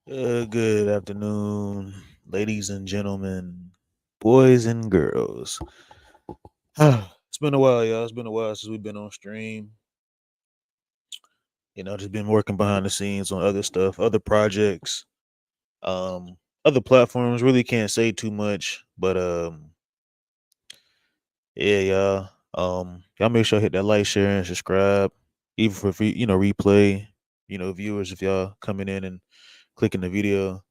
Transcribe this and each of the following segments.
Good afternoon, ladies and gentlemen, boys and girls. It's been a while, y'all. It's been a while since we've been on stream. Just been working behind the scenes on other stuff, other projects, um, other platforms. Really can't say too much, but yeah, y'all. Y'all make sure I hit that like, share, and subscribe. Even for replay, viewers, if y'all coming in and clicking the video.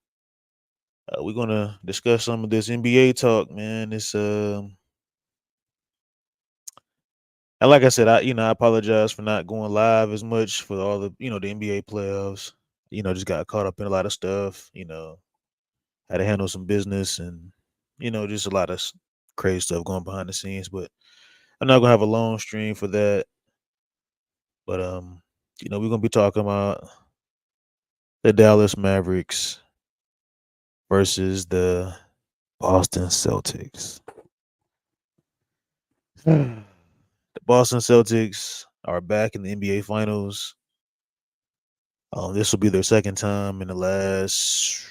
We're gonna discuss some of this NBA talk, man. And like I said, I apologize for not going live as much for all the NBA playoffs. Just got caught up in a lot of stuff. Had to handle some business and just a lot of crazy stuff going behind the scenes. But I'm not gonna have a long stream for that. But we're gonna be talking about the Dallas Mavericks versus the Boston Celtics. The Boston Celtics are back in the NBA Finals. This will be their second time in the last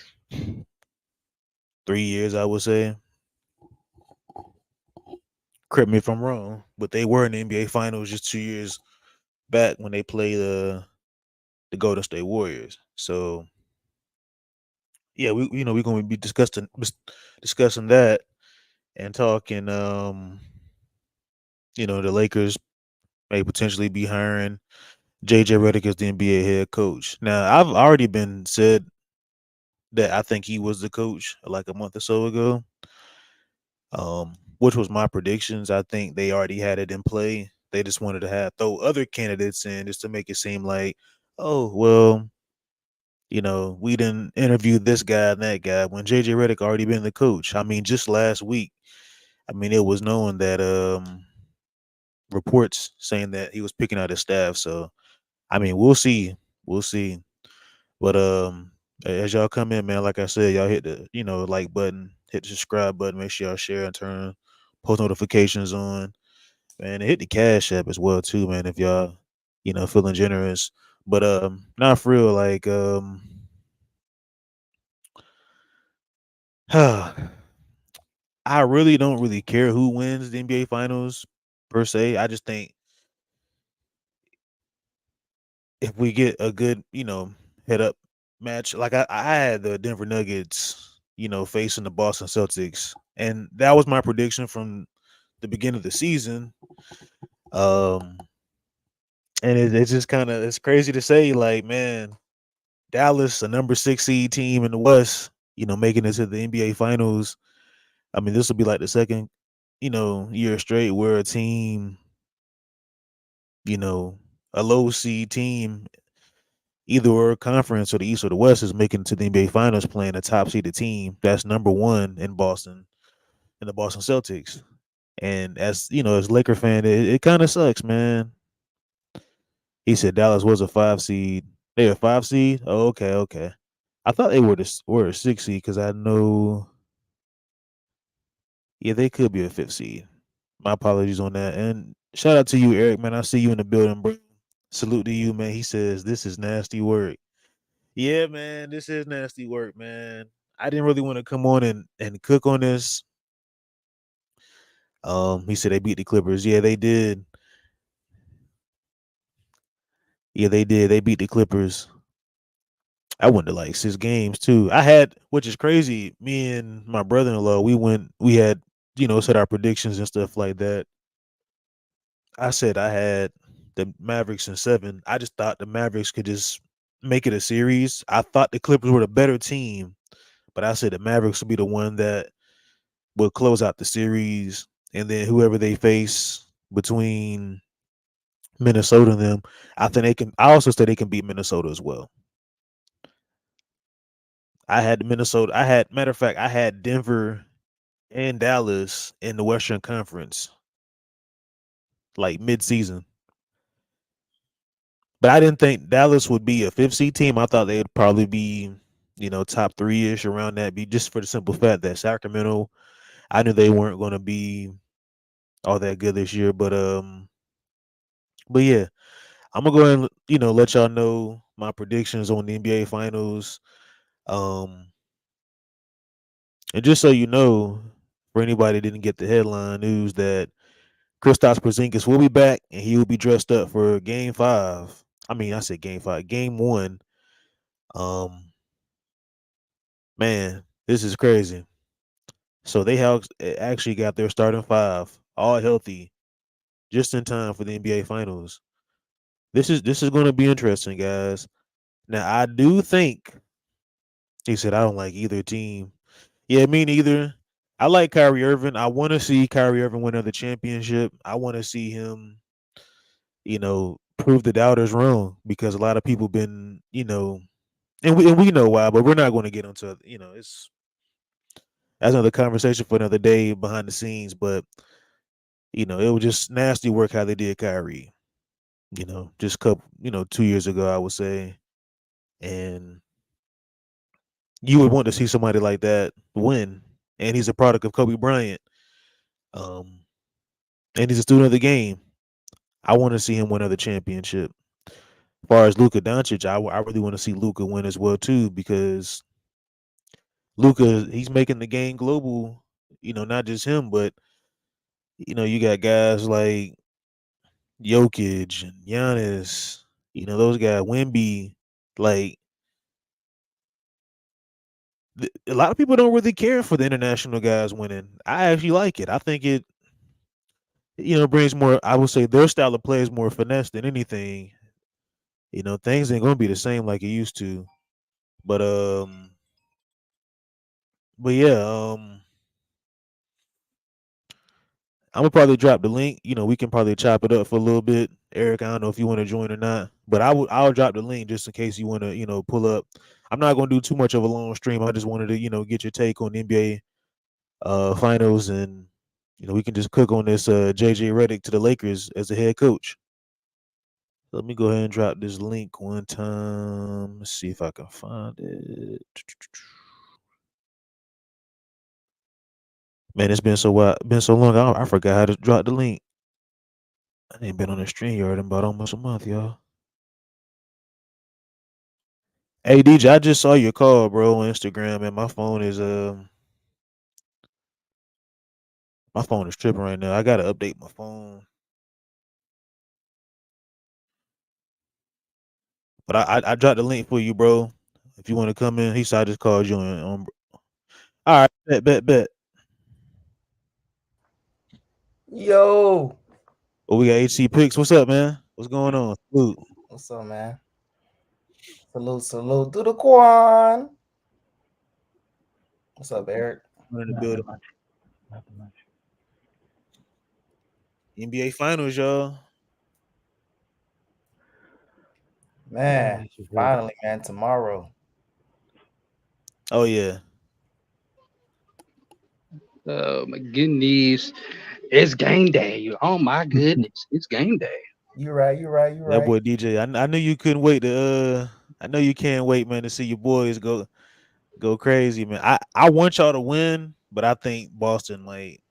3 years, I would say. Correct me if I'm wrong, but they were in the NBA Finals just 2 years back when they played the Golden State Warriors. So yeah, we're going to be discussing that and talking. The Lakers may potentially be hiring JJ Redick as the NBA head coach. Now, I've already been said that I think he was the coach like a month or so ago. Which was my predictions. I think they already had it in play. They just wanted to throw other candidates in just to make it seem like, oh well, we didn't interview this guy and that guy when JJ Redick already been the coach. I mean, just last week, it was known that reports saying that he was picking out his staff. So we'll see. We'll see. But as y'all come in, man, like I said, y'all hit the like button, hit the subscribe button, make sure y'all share and turn post notifications on, man. And hit the cash app as well too, man, if y'all feeling generous. But not for real, like I really don't really care who wins the NBA finals per se. I just think if we get a good, head up match, like I had the Denver Nuggets, facing the Boston Celtics, and that was my prediction from the beginning of the season. Um, and it's just it's crazy to say, like, man, Dallas, a number 6 seed team in the West, making it to the NBA Finals. This will be like the second, year straight where a team, you know, a low seed team, either or conference or the East or the West, is making it to the NBA Finals playing a top seeded team that's number one in Boston, in the Boston Celtics. And as a Laker fan, it kind of sucks, man. He said Dallas was a 5 seed. They a 5 seed? Oh, okay, okay. I thought they were a 6 seed because I know, yeah, they could be a fifth seed. My apologies on that. And shout out to you, Eric, man. I see you in the building, bro. Salute to you, man. He says this is nasty work. Yeah, man, this is nasty work, man. I didn't really want to come on and cook on this. He said they beat the Clippers. Yeah, they did. Yeah, they did. They beat the Clippers. I went to like 6 games too. Which is crazy. Me and my brother-in-law, we had, said our predictions and stuff like that. I said I had the Mavericks in 7. I just thought the Mavericks could just make it a series. I thought the Clippers were the better team, but I said the Mavericks would be the one that will close out the series, and then whoever they face between Minnesota and them, I think they can. I also said they can beat Minnesota as well. I had Minnesota. Matter of fact, I had Denver and Dallas in the Western Conference, like mid-season. But I didn't think Dallas would be a fifth seed team. I thought they'd probably be, top 3 ish around that. Be just for the simple fact that Sacramento, I knew they weren't going to be all that good this year. But yeah, I'm gonna go ahead and let y'all know my predictions on the NBA Finals. Um, and just so you know, for anybody that didn't get the headline news that Kristaps Porzingis will be back and he will be dressed up for Game 5. I mean, I said Game 5, Game 1. Um, man, this is crazy. So they have actually got their starting five all healthy just in time for the NBA Finals. This is going to be interesting, guys. Now I do think he said I don't like either team. Yeah, me neither. I like Kyrie Irving. I want to see Kyrie Irving win another championship. I want to see him, prove the doubters wrong because a lot of people been, and we know why, but we're not going to get into, it's that's another conversation for another day behind the scenes. But it was just nasty work how they did Kyrie. Just couple, 2 years ago, I would say, and you would want to see somebody like that win. And he's a product of Kobe Bryant. Um, and he's a student of the game. I want to see him win another championship. As far as Luka Doncic, I really want to see Luka win as well too because Luka he's making the game global. Not just him, but you got guys like Jokic and Giannis. Those guys, Wemby. Like a lot of people don't really care for the international guys winning. I actually like it. I think it brings more. I would say their style of play is more finesse than anything. Things ain't gonna be the same like it used to. But yeah, I'm gonna probably drop the link. We can probably chop it up for a little bit. Eric, I don't know if you want to join or not, but I'll drop the link just in case you want to pull up. I'm not gonna do too much of a long stream. I just wanted to get your take on the NBA finals, and we can just cook on this JJ Redick to the Lakers as the head coach. Let me go ahead and drop this link one time. Let's see if I can find it. Man, it's been so long. I forgot how to drop the link. I ain't been on the stream yard in about almost a month, y'all. Hey DJ, I just saw your call, bro, on Instagram, and my phone is tripping right now. I gotta update my phone. But I dropped the link for you, bro. If you want to come in, he said I just called you on. All right, bet. Yo, Well, we got HC Picks. What's up, man? What's going on? Salute. what's up, man? Salute to the Quan. What's up, Eric? In the Nothing building. much. Nothing much. NBA Finals, y'all. Man, This is it. finally, man, tomorrow. Oh yeah, My goodness, it's game day. Oh my goodness, it's game day. You that right. boy DJ. I knew you couldn't wait to. I know you can't wait, man, to see your boys go crazy, man. I want y'all to win, but I think Boston might.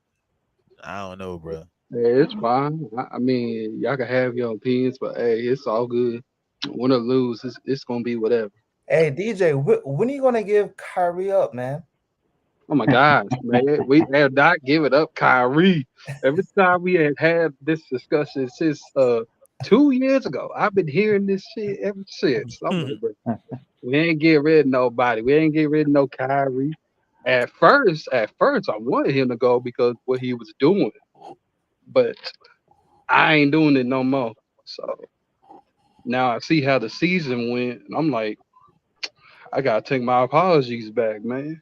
I don't know, bro. Hey, it's fine. I mean, y'all can have your opinions, but hey, it's all good. Win or lose, it's gonna be whatever. Hey, DJ, when are you gonna give Kyrie up, man? Oh my gosh, man, we have not given up Kyrie. Every time we had this discussion since 2 years ago, I've been hearing this shit ever since. I'm like, bro, we ain't get rid of nobody. We ain't get rid of no Kyrie. At first, I wanted him to go because what he was doing, but I ain't doing it no more. So now I see how the season went, and I'm like, I gotta take my apologies back, man.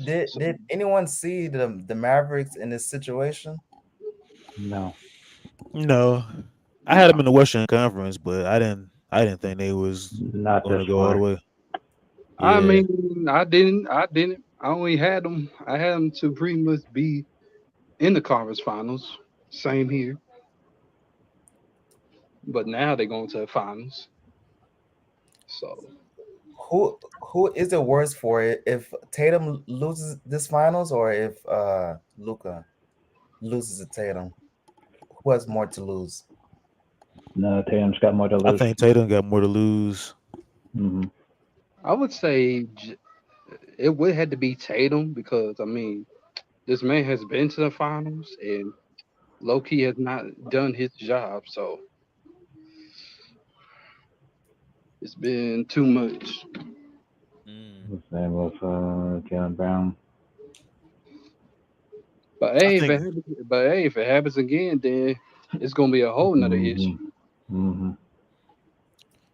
Did So did anyone see the Mavericks in this situation? No, no, I had nah, them in the Western Conference, but I didn't think they was not going this to go all the far. way. I Yeah, mean, I didn't. I only had them. I had them to pretty much be in the conference finals. Same here, but now they're going to the finals. So Who is it worse for if Tatum loses this finals or if Luka loses to Tatum? Who has more to lose? No, Tatum's got more to I lose. think Tatum got more to lose. Mm-hmm. I would say it would have to be Tatum because I mean this man has been to the finals and low key has not done his job, so it's been too much. Mm. The same with Jaylen Brown. But I hey, think if it happens again, then it's gonna be a whole nother Mm-hmm. issue. Mm-hmm.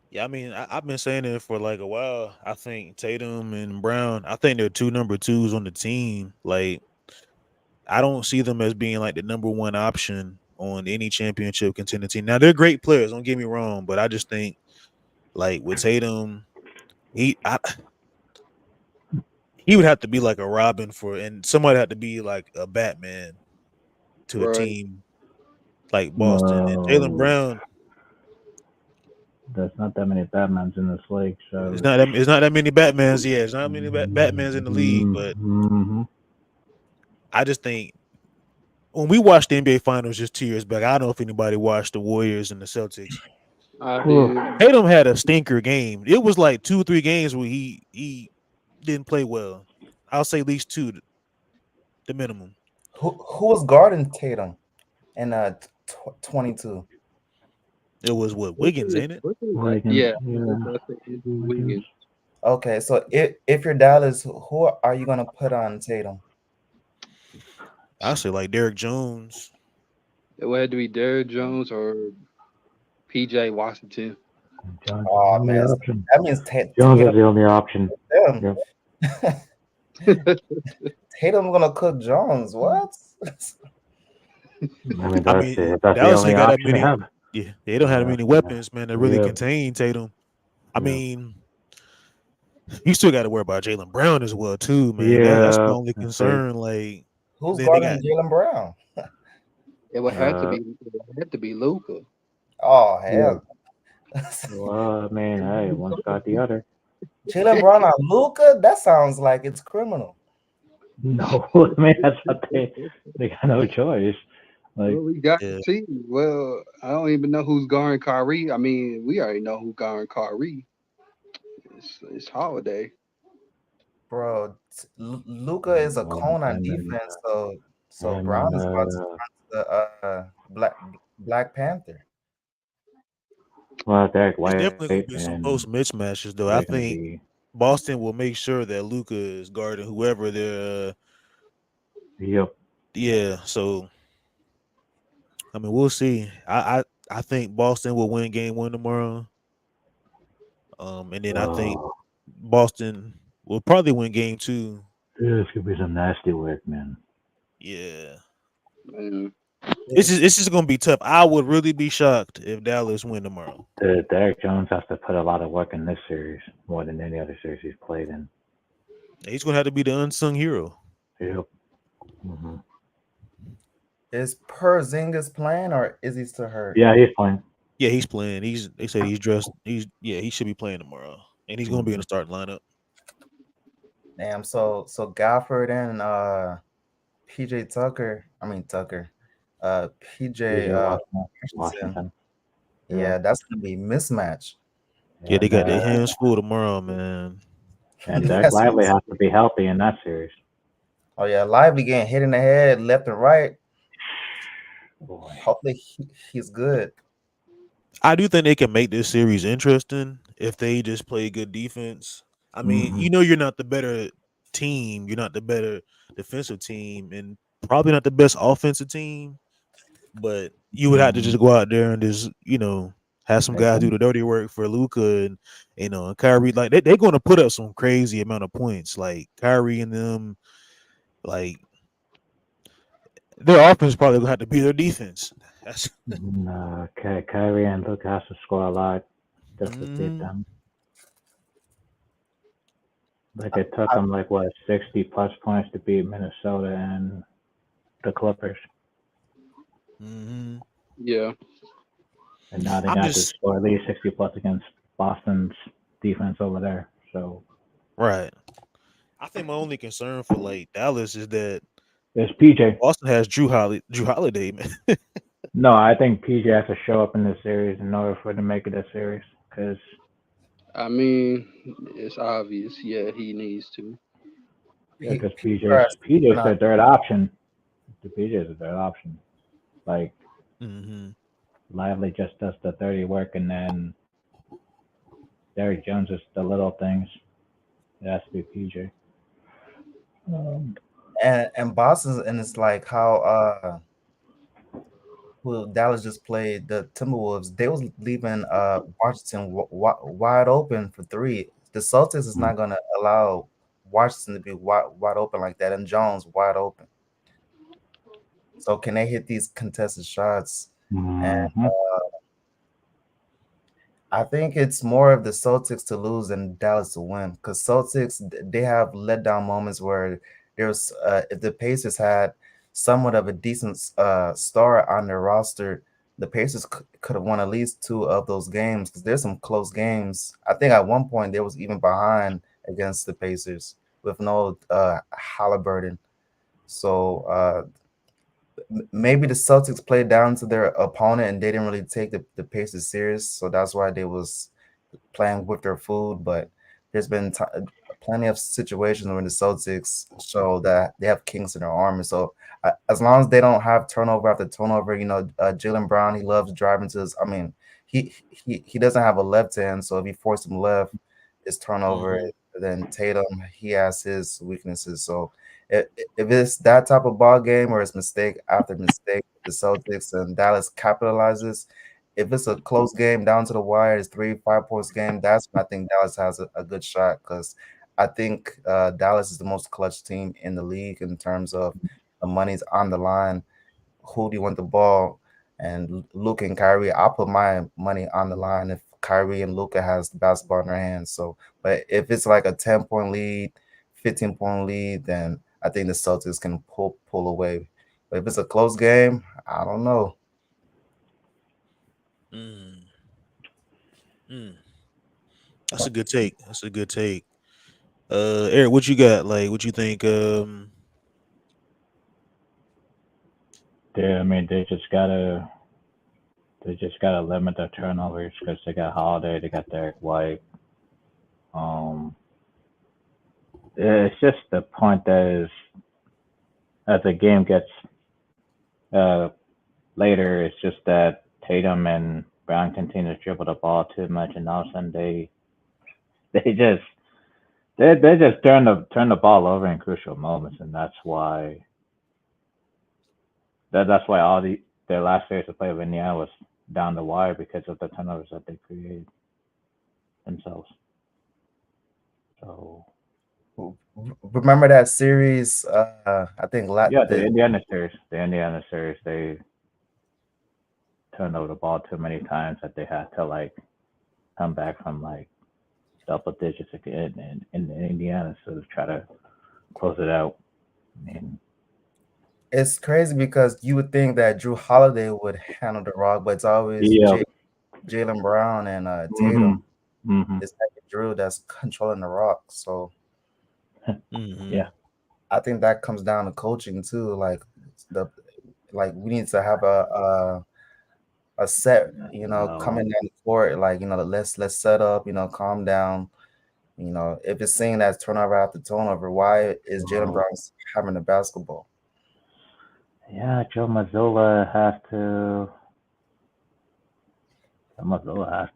yeah, I mean, I've been saying it for like a while. I think Tatum and Brown, I think they're two number twos on the team. Like, I don't see them as being like the number one option on any championship contending team. Now they're great players, don't get me wrong, but I just think like with Tatum, he would have to be like a Robin and somebody had to be like a Batman to a Right. team like Boston. And Jaylen No, Brown, there's not that many Batmans in this league, so it's not that many Batmans. Yeah, it's not many Batmans in the league, but mm-hmm. I just think when we watched the NBA Finals just 2 years back, I don't know if anybody watched the Warriors and the Celtics. I did. Tatum had a stinker game. It was like 2 or 3 games where he didn't play well. I'll say at least two, the minimum. Who was guarding Tatum in 22? It was what Wiggins, ain't it? Wiggins, Yeah, yeah, that's it. Wiggins. Wiggins. Okay, so if you're Dallas, who are you gonna put on Tatum? I say like Derrick Jones. It would have to be Derrick Jones or PJ Washington. Jones is the Oh only man, option. that means Jones is Tatum. the only option. Yep. Tatum gonna cook Jones. What? I mean, I mean, that's the Dallas only ain't got that option they many. have. Yeah, they don't have Yeah, many weapons, man, that really yeah, contain Tatum. I yeah. mean, you still got to worry about Jaylen Brown as well, too, man. That's my Yeah, only that's it. concern. Like, Who's then they got guarding Jaylen Brown? It would have to be. It would have to be Luka. Oh Yeah. hell. Well, I mean, hey, one's got the other. Jaylen Brown on Luka? That sounds like it's criminal. No, I mean that's what they got no choice. Like, Well, we got to yeah, see. Well, I don't even know who's guarding Kyrie. I mean, we already know who guarding Kyrie. It's Holiday. Bro, Luka is a well, cone on and then defense, so and then Brown is about to run the Black Panther. well, Derek it's White definitely going to be some and post mismatches, though. I they're gonna think be Boston will make sure that Luka is guarding whoever they're. yep. Yeah, so I mean, we'll see. I think Boston will win game one tomorrow. And then I think Oh, Boston will probably win game two. this could be some nasty work, man. Yeah. Man. This is gonna be tough. I would really be shocked if Dallas win tomorrow. Derek Jones has to put a lot of work in this series more than any other series he's played in. He's gonna have to be the unsung hero. Yep. Mm-hmm. Is Porzingis playing or is he still hurt? Yeah, he's playing. Yeah, he's playing. They said he's dressed. He should be playing tomorrow. And he's gonna be in the starting lineup. Damn, so Gafford and PJ Tucker. I mean Tucker. PJ Washington. Yeah, that's gonna be mismatch. Yeah, they And got their hands full tomorrow, man. and Derek That's Lively has to be healthy in that series. Oh yeah, Lively getting hit in the head left and right. Boy. Hopefully he's good. I do think they can make this series interesting if they just play good defense. I mean, Mhm. you're not the better team, you're not the better defensive team, and probably not the best offensive team. But you would have to just go out there and just have some guys do the dirty work for Luka and Kyrie. Like they're going to put up some crazy amount of points. Like Kyrie and them, like their offense probably gonna have to be their defense. That's Kyrie and Luka has to score a lot just to beat Mhm. them. Like it took them 60+ points to beat Minnesota and the Clippers, Mhm. Yeah. and now they I'm got to just score at least 60+ against Boston's defense over there. So right. I think my only concern for like Dallas is that it's PJ. Boston has Drew Holiday, man. No, I think PJ has to show up in this series in order for it to make it a series. Because I mean, it's obvious. Yeah, he needs to. yeah, because People are sleeping PJ's on. the third option. The PJ is the third option. Like Mm-hmm. Lively just does the 30 work, and then Derrick Jones is the little things. It has to be PJ. And Boston, and it's like how who Dallas just played the Timberwolves. They was leaving Washington wide open for three. The Celtics is not gonna allow Washington to be wide open like that, and Jones wide open. So can they hit these contested shots? And Mm-hmm. I think it's more of the Celtics to lose than Dallas to win, because Celtics they have letdown moments where there's if the Pacers had somewhat of a decent star on their roster, the Pacers could have won at least two of those games, because there's some close games. I think at one point they was even behind against the Pacers with no Halliburton. So maybe the Celtics played down to their opponent and they didn't really take the Pacers serious, so that's why they was playing with their food. But there's been plenty of situations where the Celtics show that they have kings in their army. So as long as they don't have turnover after turnover, Jalen Brown, he loves driving to his. I mean, he doesn't have a left hand, so if you force him left, it's turnover. Mm-hmm. Then Tatum, he has his weaknesses. So if it's that type of ball game where it's mistake after mistake, the Celtics and Dallas capitalizes. If it's a close game down to the wire, it's 3-5 points game. That's when I think Dallas has a good shot, because I think Dallas is the most clutch team in the league in terms of the money's on the line. Who do you want the ball? And Luka and Kyrie, I'll put my money on the line if Kyrie and Luka has the basketball in their hands. So, but if it's like a 10-point lead, 15-point lead, then I think the Celtics can pull away. But if it's a close game, I don't know. Mm. Mm. That's a good take. That's a good take. Eric, what you got? Like, what you think? I mean, they just gotta limit their turnovers because they got Holiday, they got Derek White. Um, it's just the point that is as the game gets uh later, it's just that Tatum and Brown continue to dribble the ball too much, and all of a sudden they just they just turn the ball over in crucial moments, and that's why all their last series of play with Indiana was down the wire because of the turnovers that they created themselves. So Remember that series? I think yeah, the Indiana series, they turned over the ball too many times that they had to like come back from like double digits again in Indiana to try to close it out. I mean, it's crazy because you would think that Drew Holiday would handle the rock, but it's always yeah, Jalen Brown and Tatum. mhm, mhm, It's like Drew that's controlling the rock. So Mm-hmm. yeah, I think that comes down to coaching too. The we need to have a set, no, coming down the court. Let's set up. Calm down. If it's saying that's turnover after turnover, why is Jalen no. Brown having the basketball? Yeah, Joe Mazzulla has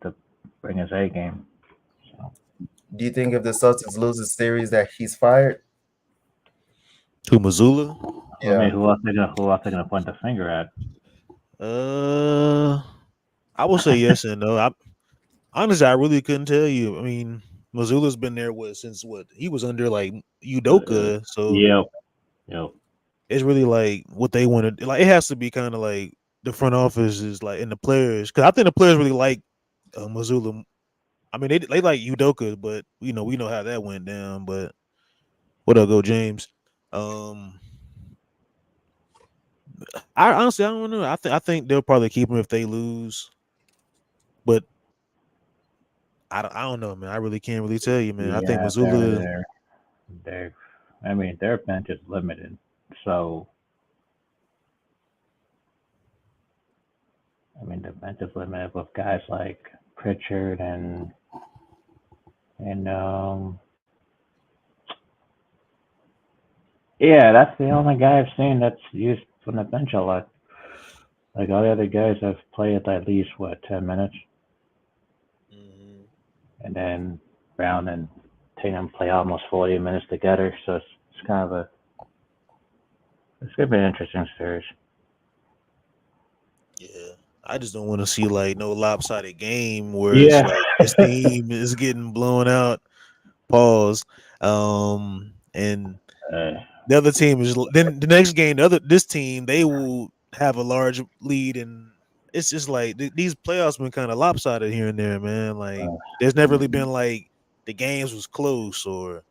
to bring his A game. So Do you think if the Celtics lose the series that he's fired? To Missoula? I mean, Yeah. who else they gonna point the finger at? Uh, I will say yes and no. Honestly, I really couldn't tell you. I mean, Missoula's been there since what he was under like Uh, Udoka, so yep, yep. it's really like what they want to like. It has to be kind of like the front office is like and the players, because I think the players really like Missoula. I mean, they like Udoka, but we know how that went down. But what up, go James? Um, I honestly I don't know. I think they'll probably keep him if they lose, but I don't know, man. I really can't really tell you, man. I think Yeah, Missoula. they're. I mean, their bench is limited, so I mean, the bench is limited with guys like Pritchard and yeah, that's the only guy I've seen that's used from the bench a lot. Like all the other guys have played at least 10 minutes, Mhm. and then Brown and Tatum play almost 40 minutes together. So it's kind of it's gonna be an interesting series. Yeah, I just don't want to see like no lopsided game where it's Yeah. like this team is getting blown out. Pause. And uh, the other team is then the next game. This team they will have a large lead, and it's just like these playoffs been kind of lopsided here and there, man. Like uh, there's never really been like the games was close or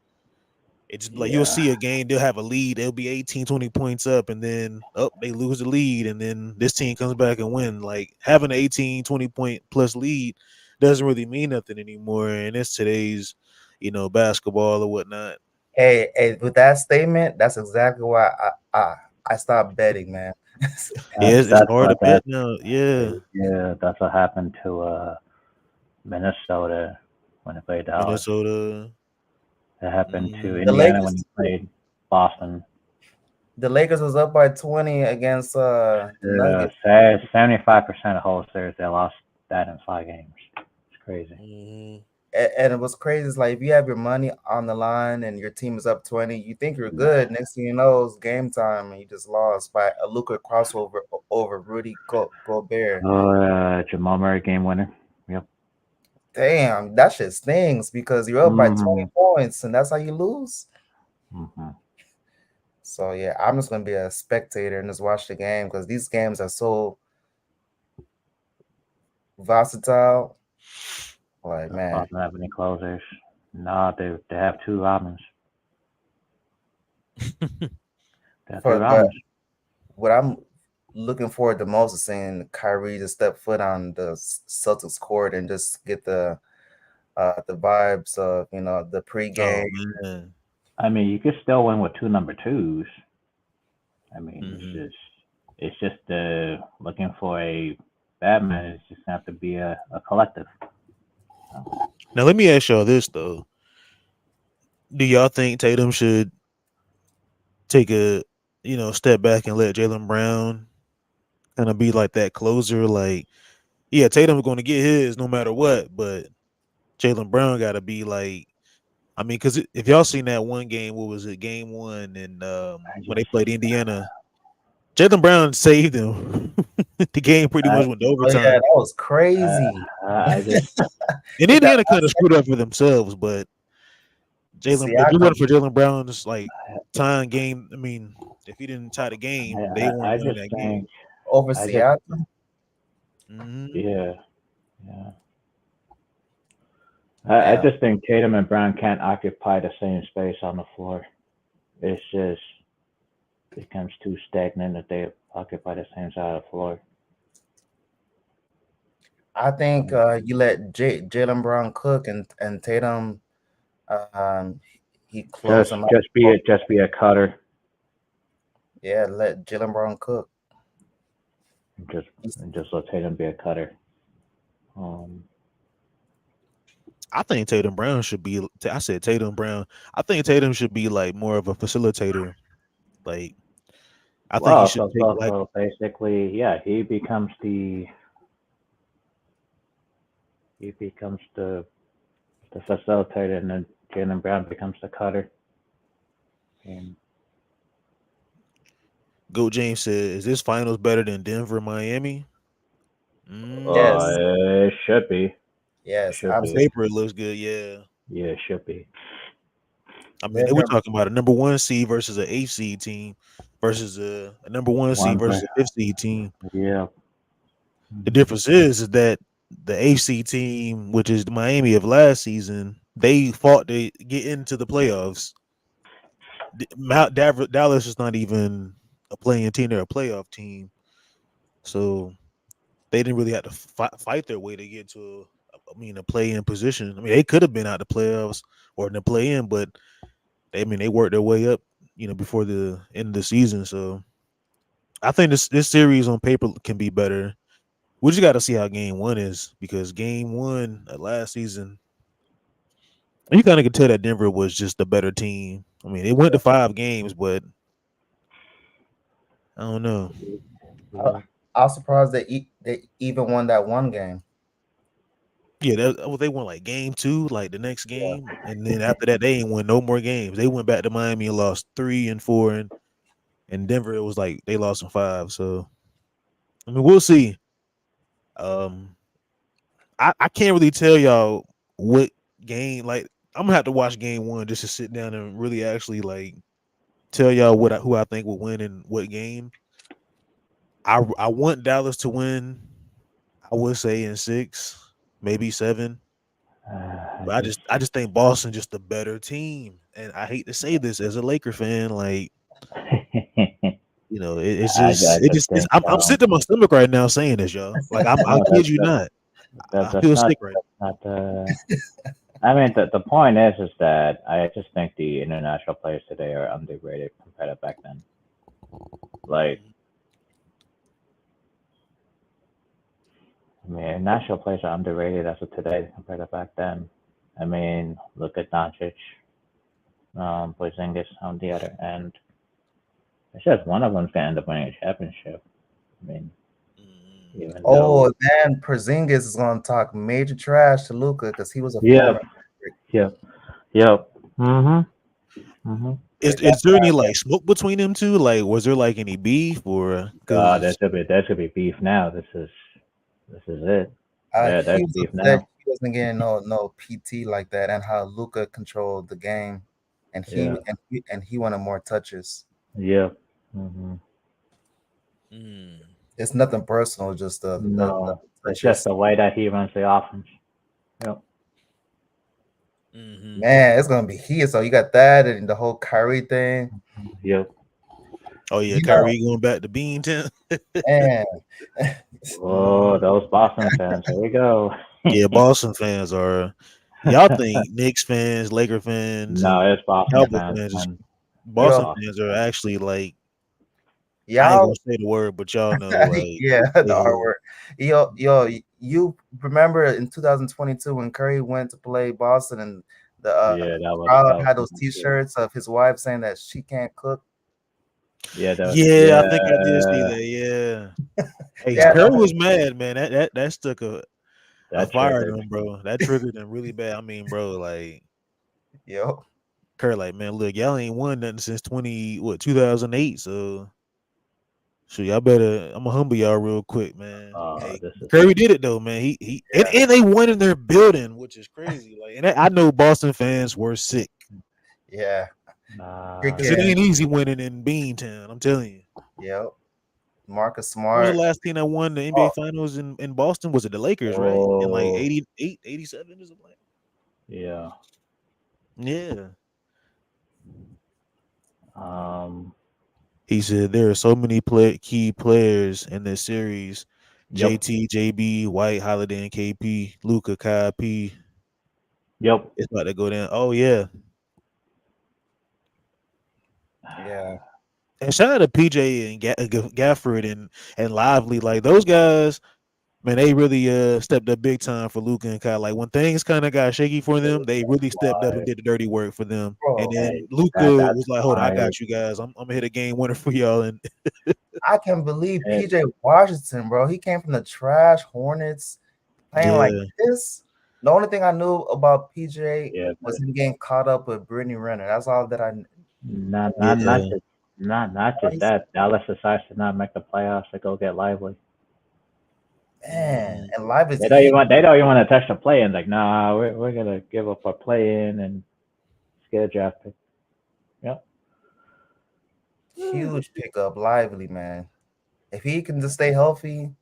it's like you'll yeah. see a game, they'll have a lead, it'll be 18, 20 points up, and then they lose the lead, and then this team comes back and win. Like having an 18, 20 point plus lead doesn't really mean nothing anymore. And it's today's, basketball or whatnot. Hey, with that statement, that's exactly why I stopped betting, man. Yeah, it's That's hard to what bet now. Yeah. yeah, that's what happened to Minnesota when they played Dallas. Minnesota. It happened to Mhm. The Indiana when Lakers, they played Boston. the Lakers was up by 20 against the Yeah, Nuggets. 75% of whole series they lost that in 5 games. It's crazy. Mhm. And it was crazy. It's like if you have your money on the line and your team is up 20, you think you're good. Next thing you know, it's game time and you just lost by a Luka crossover over Rudy Gobert. Oh, Jamal Murray game winner. Yep. Damn, that shit stings because you're up by 20 Mm-hmm. points and that's how you lose. Mm-hmm. So yeah, I'm just gonna be a spectator and just watch the game because these games are so versatile. Like man, Boston have any closers? No, they have two Robins. They have two but Robins. what I'm looking forward the most is seeing Kyrie just step foot on the Celtics court and just get the vibes of the pregame. Oh man. I mean, you could still win with two number twos. I mean, Mhm. it's just looking for a Batman. It's just have to be a collective. So, Now let me ask y'all this though. Do y'all think Tatum should take a step back and let Jalen Brown kind of be like that closer? Like, yeah, Tatum's going to get his no matter what, but Jalen Brown got to be like, I mean, because if y'all seen that one game, what was it, game one, and I when they just played Indiana, Jalen Brown saved them. The game pretty I much went to Oh yeah, overtime, that was crazy. I just and Hit that Indiana kind of screwed up for themselves. But if it Siakam wasn't for Jalen Brown's like tying game, I mean, if he didn't tie the game, they weren't I winning just that game. think over I just Siakam. Hmm. yeah yeah. I Damn, just think Tatum and Brown can't occupy the same space on the floor. It's just becomes too stagnant if they occupy the same side of the floor. I think you let Jalen Brown cook and Tatum, um, he close him out. Just be a cutter. Yeah, let Jalen Brown cook. Just He's- just let Tatum be a cutter. Um, I think Tatum Brown should be. I said Tatum Brown. I think Tatum should be like more of a facilitator. Like I think he well, should take like. so basically, yeah, he becomes the facilitator, and then Jalen Brown becomes the cutter. And Go James said, "Is this finals better than Denver Miami?" Yes, it should be, yes, should On be, absolutely. paper, it looks good. Yeah, yeah, it should be. I mean, we're Denver, talking about a number one seed versus an eighth seed team versus a number one seed One versus for a fifth seed team. yeah. The Mhm. difference is that the eighth seed team, which is the Miami of last season, they fought to get into the playoffs. Dallas is not even a playing team; they're a playoff team. So they didn't really have to fight their way to get to, a play-in position. I mean, they could have been out the playoffs or in the play-in, but they worked their way up, before the end of the season. So I think this series on paper can be better We just got to see how game one is because game one last season, you kind of could tell that Denver was just a better team. I mean, it went to 5 games, but I don't know. I, I was surprised they even won that one game. Yeah, they won like game two, like the next Yeah. game, and then after that, they ain't win no more games. They went back to Miami and lost 3 and 4, and Denver it was like they lost in 5. So I mean, we'll see. Um, I can't really tell y'all what game. Like I'm gonna have to watch game one just to sit down and really actually like tell y'all who I think will win in what game. I want Dallas to win. I would say in 6, maybe 7. But I just think Boston just a better team, and I hate to say this as a Laker fan, like it's I just it's, think I'm sick to my stomach right now saying this, y'all. Like I no, kid you not, I feel sick right that's not the. I mean, the point is that I just think the international players today are underrated compared to back then. Like, I mean, international players are underrated as of today compared to back then. I mean, look at Doncic, Porzingis on the other end. It's just one of them's gonna end up winning a championship. I mean, now. even Oh, though, then Porzingis is going to talk major trash to Luka because he was a yeah, former. yeah. Mhm. Mhm. Is there any like smoke between them two? Like, was there like any beef or There because should be beef now. This is it. He There's was beef upset now. he wasn't getting no PT like that, and how Luka controlled the game, and Yeah, he wanted more touches. yeah. Mhm. It's nothing personal, just the No, it's just touches. the way that he runs the offense. Yep. Man, it's gonna be here. So you got that and the whole Kyrie thing. Yep. oh yeah, You know, Kyrie going back to Beantown. man. Oh, those Boston fans. Here we go. Yeah, Boston fans are. Y'all think Knicks fans, Laker fans, No, and it's Boston Cowboy fans, fans is man. It's Boston Yo, Boston fans are fans. actually like I ain't y'all gonna say the word, but y'all know like yeah, the yeah, artwork. Yo, you remember in 2022 when Curry went to play Boston and the Yeah, crowd that was had those something too. T-shirts of his wife saying that she can't cook. Yeah, yeah. I think I did see yeah, that. Yeah, hey, Yeah, the Curry whole was mad, man. That stuck a that fire in triggered. him, bro. That triggered him really bad. I mean, bro, like yo, Curry, like man, look, y'all ain't won nothing since 2008. So y'all better. I'm gonna humble y'all real quick, man. Hey, This is Curry did it though, man. He yeah, and they won in their building, which is crazy. Like, and I know Boston fans were sick yeah. because it Cricket, ain't easy winning in Beantown. I'm telling you. yo, Marcus When was the Smart. last team that won the NBA Oh, Finals in Boston? Was it the Lakers, right? In like oh 88, 87 or something? yeah. Yeah. Um. He said there are so many key players in this series: Yep. JT, JB, White, Holiday, and KP, Luca, Kai P. Yep. It's about to go down. Oh yeah, yeah, and shout out to PJ and Gafford and Lively. Like those guys, man, they really stepped up big time for Luca and Kai. Like when things kind of got shaky for them, they really stepped up and Why? did the dirty work for them. And bro. then Hey, Luca that's was like, "Hold on, I why. got you guys. I'm gonna hit a game winner for y'all." And I can't believe It, PJ Washington, bro. He came from the trash Hornets playing like yeah, this. The only thing I knew about PJ yeah, but was him getting caught up with Brittany Renner. That's all that I knew. not yeah, just not just He's- that. Dallas decides to not make the playoffs to go get Lively. Man, mhm. and life is They don't even want to touch the play in. Like, nah, we're gonna give up our play in and get a draft pick. Yep. huge pickup, lively, man. If he can just stay healthy,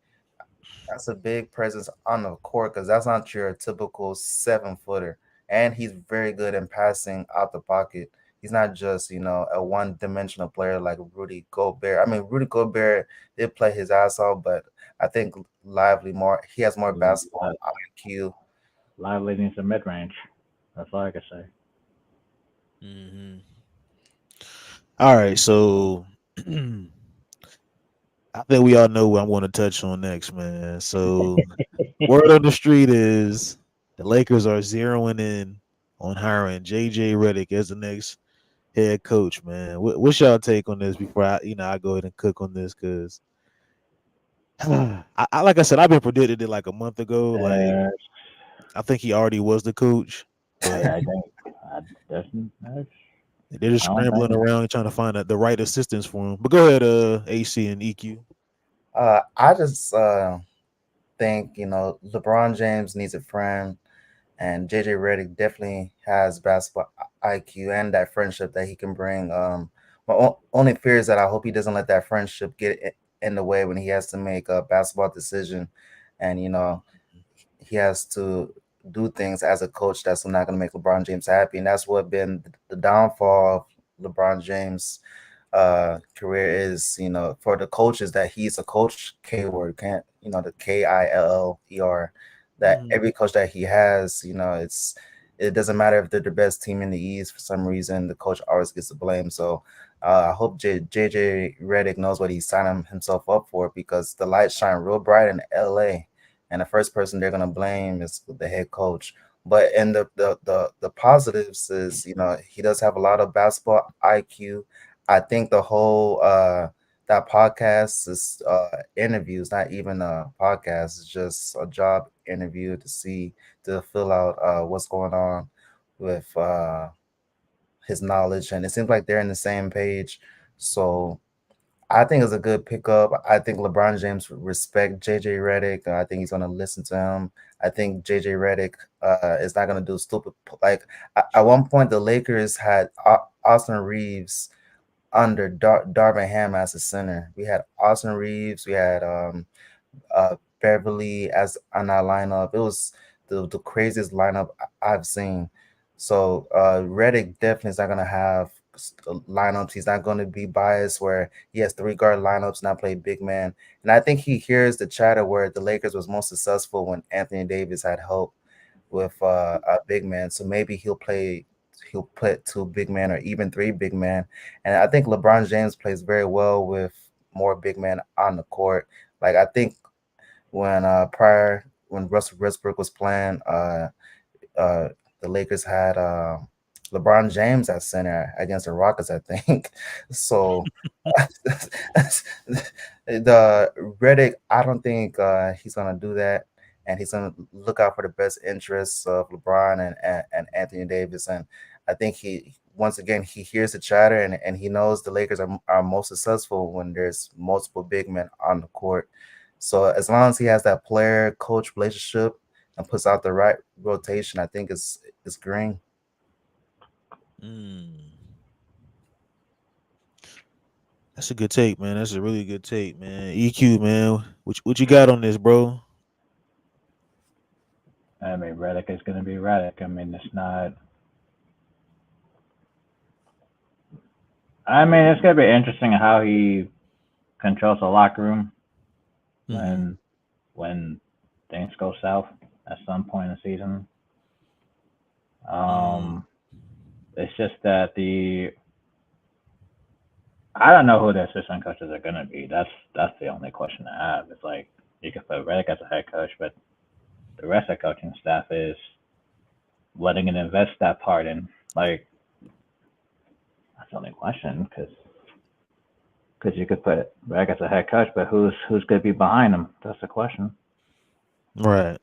that's a big presence on the court because that's not your typical 7 footer. And he's very good in passing out the pocket. He's not just, a one-dimensional player like Rudy Gobert. I mean, Rudy Gobert did play his ass off, but I think Lively more. He has more basketball IQ. Lively needs a mid range. That's all I can say. Mhm. All right, so I think we all know what I'm going to touch on next, man. So, word on the street is the Lakers are zeroing in on hiring JJ Redick as the next head coach, man. What's y'all take on this before I go ahead and cook on this? Because like I said, I've been predicted it like a month ago. Like Uh, I think he already was the coach, but yeah, I think that's they're just I don't scrambling think. around trying to find the right assistants for him. But go ahead, AC and EQ. I just think LeBron James needs a friend, and JJ Redick definitely has basketball IQ and that friendship that he can bring. My only fear is that I hope he doesn't let that friendship get in the way when he has to make a basketball decision, and he has to do things as a coach that's not going to make LeBron James happy, and that's what been the downfall of LeBron James career is, for the coaches that he's a coach K word, can't, the KILLER, that Mm-hmm. every coach that he has, it doesn't matter if they're the best team in the East, for some reason, the coach always gets the blame. So I hope JJ Redick knows what he's signing himself up for, because the lights shine real bright in LA, and the first person they're going to blame is the head coach. But in the positives is, he does have a lot of basketball IQ. I think the whole that podcast is interviews, not even a podcast. It's just a job interview to fill out what's going on with his knowledge, and it seems like they're in the same page. So I think it's a good pickup. I think LeBron James respect JJ Redick. I think he's gonna listen to him. I think JJ Redick is not gonna do stupid like at one point the Lakers had Austin Reeves under Darvin Ham as a center. We had Austin Reeves. We had Beverly as on that lineup. It was the craziest lineup I've seen. So Reddick definitely is not going to have lineups. He's not going to be biased where he has three guard lineups, not play big man. And I think he hears the chatter where the Lakers was most successful when Anthony Davis had help with a big man. So maybe he'll put two big men or even three big men. And I think LeBron James plays very well with more big men on the court. Like I think when Russell Westbrook was playing, uh, the Lakers had LeBron James at center against the Rockets, I think. So the Reddick, I don't think he's gonna do that, and he's gonna look out for the best interests of LeBron and Anthony Davis. And I think he once again he hears the chatter, and he knows the Lakers are most successful when there's multiple big men on the court. So as long as he has that player coach relationship and puts out the right rotation, I think it's green. Mm. That's a good take, man. That's a really good take, man. EQ, man. What you got on this, bro? I mean, Redick is going to be Redick. I mean, it's not. I mean, it's going to be interesting how he controls the locker room Mm-hmm. when when things go south at some point in the season. Mm. Um, it's just that I don't know who the assistant coaches are going to be. That's the only question I have. It's like you could put Redick as a head coach, but the rest of the coaching staff is letting it invest that part in. Like that's the only question because you could put Redick as a head coach, but who's going to be behind him? That's the question. Right.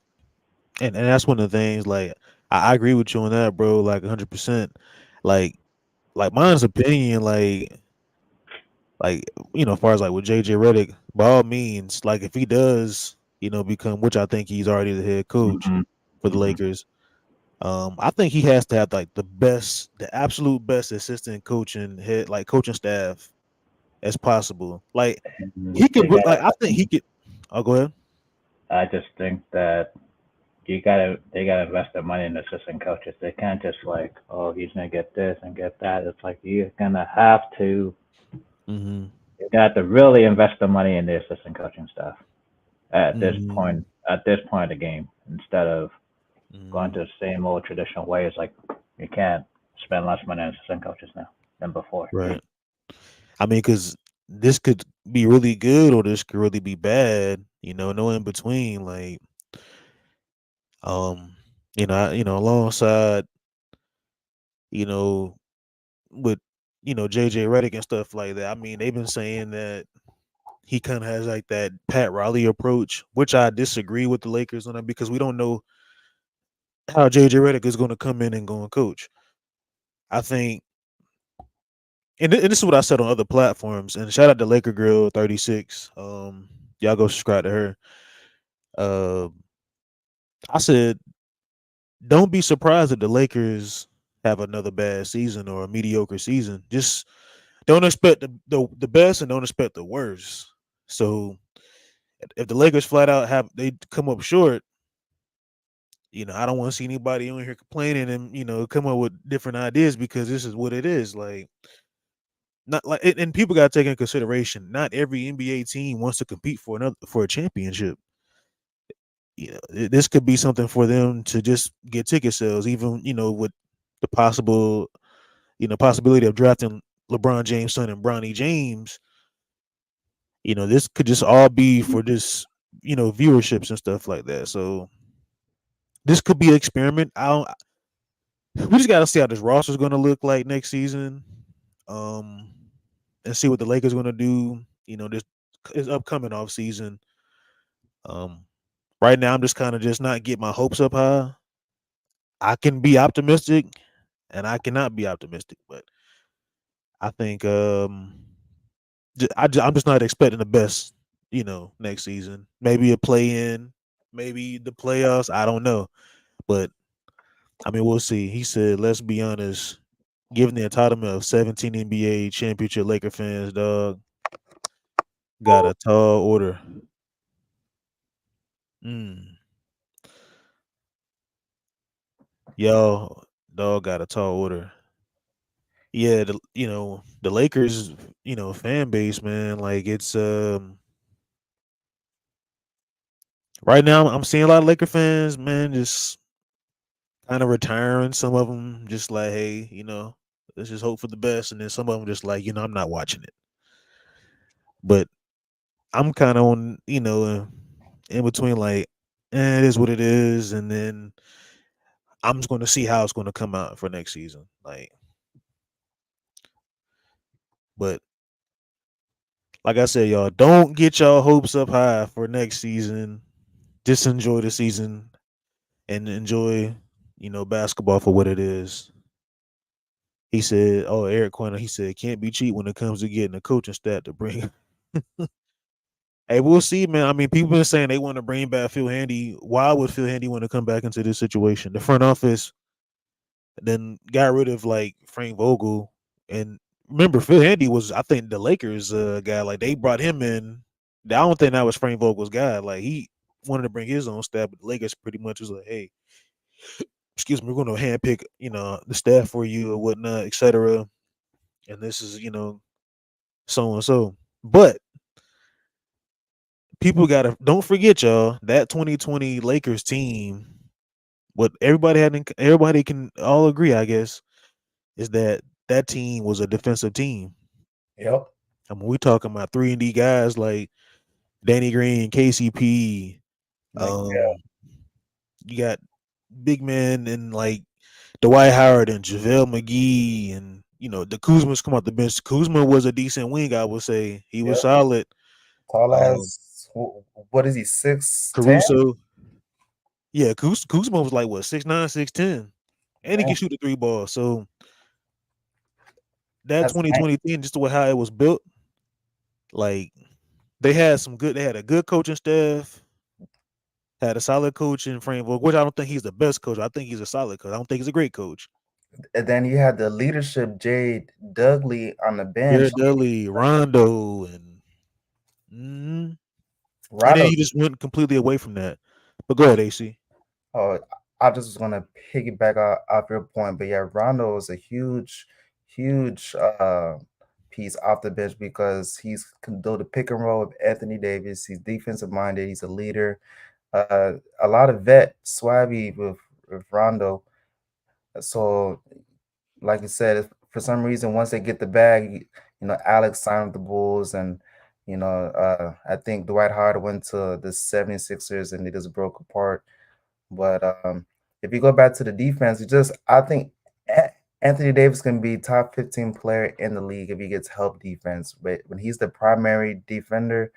And that's one of the things. Like I agree with you on that, bro. Like 100%. Like like mine's opinion. Like as far as like with JJ Redick, by all means, like if he does, become, which I think he's already the head coach Mm-hmm. for the Mm-hmm. Lakers. I think he has to have like the absolute best assistant coaching staff as possible. Like And he could, they got. like I think he could. I'll go ahead. I just think that they gotta invest their money in assistant coaches. They can't just like, oh, he's gonna get this and get that. It's like Mm-hmm. you're gonna have to really invest the money in the assistant coaching staff at this Mm-hmm. point at this point of the game instead of going Mm-hmm. to the same old traditional ways. Like you can't spend less money on assistant coaches now than before. Right. I mean, because this could be really good or this could really be bad. No in between. Like, um, alongside, you know, with JJ Redick and stuff like that. I mean, they've been saying that he kind of has like that Pat Riley approach, which I disagree with the Lakers on that because we don't know how JJ Redick is going to come in and go and coach. I think, and this is what I said on other platforms. And shout out to Laker Girl 36. Y'all go subscribe to her. Uh, I said, don't be surprised if the Lakers have another bad season or a mediocre season. Just don't expect the best and don't expect the worst. So if the Lakers flat out have they come up short, I don't want to see anybody on here complaining and come up with different ideas because this is what it is. Like, not like and people got to take into consideration. Not every NBA team wants to compete for a championship. This could be something for them to just get ticket sales, even with the possibility of drafting LeBron James' son and Bronny James. This could just all be for this viewerships and stuff like that. So this could be an experiment. I don't. We just got to see how this roster is going to look like next season, um, and see what the Lakers going to do. This is upcoming off season. Um, right now, I'm just kind of just not get my hopes up high. I can be optimistic, and I cannot be optimistic, but I think I'm just not expecting the best. Next season, maybe a play in, maybe the playoffs. I don't know, but I mean, we'll see. He said, "Let's be honest. Given the entitlement of 17 NBA championship Laker fans, dog, got a tall order." Mm. Y'all, dog, got a tall order. Yeah, the Lakers, fan base, man. Like it's right now I'm seeing a lot of Laker fans, man, just kind of retiring. Some of them just like, hey, let's just hope for the best, and then some of them just like, I'm not watching it. But I'm kind of on, in between, like, it is what it is, and then I'm just going to see how it's going to come out for next season. Like, but like I said, y'all, don't get y'all hopes up high for next season. Just enjoy the season and enjoy, basketball for what it is. He said, "Oh, Eric Quinn." He said, "Can't be cheap when it comes to getting a coaching stat to bring." Hey, we'll see, man. I mean, people been saying they want to bring back Phil Handy. Why would Phil Handy want to come back into this situation? The front office then got rid of like Frank Vogel, and remember Phil Handy was, I think, the Lakers guy. Like they brought him in. I don't think that was Frank Vogel's guy. Like he wanted to bring his own staff, but the Lakers pretty much was like, "Hey, excuse me, we're going to handpick, the staff for you or whatnot, etc." And this is, so and so. But people gotta don't forget, y'all, that 2020 Lakers team. What everybody can all agree, I guess, is that that team was a defensive team. Yep. I mean, we talking about 3-and-D guys like Danny Green, KCP. Yeah. You got big men and like Dwight Howard and JaVale McGee and the Kuzma's come off the bench. Kuzma was a decent wing, I would say. He was Yep. solid. Tall Um, as what is he, 6'10"? Caruso, yeah, Kuzma was like what 6'9", 6'10", and he Yeah. can shoot the three ball. So that That's 2020 team, just the way how it was built, like they had a good coaching staff, had a solid coaching framework, which I don't think he's the best coach. I think he's a solid coach. I don't think he's a great coach. and then you had the leadership, Jade Dudley on the bench. Jared Dudley, Rondo, and mhm. And then Rondo. he just went completely away from that. But go ahead, AC. Oh, I just was gonna piggyback off your point, but yeah, Rondo is a huge piece off the bench because he's can do the pick and roll with Anthony Davis. He's defensive minded. He's a leader. A lot of vet swabby with Rondo. So, like you said, for some reason, once they get the bag, Alex signed with the Bulls, and I think Dwight Howard went to the 76ers and they just broke apart. But if you go back to the defense, I think Anthony Davis can be top 15 player in the league if he gets help defense. But when he's the primary defender,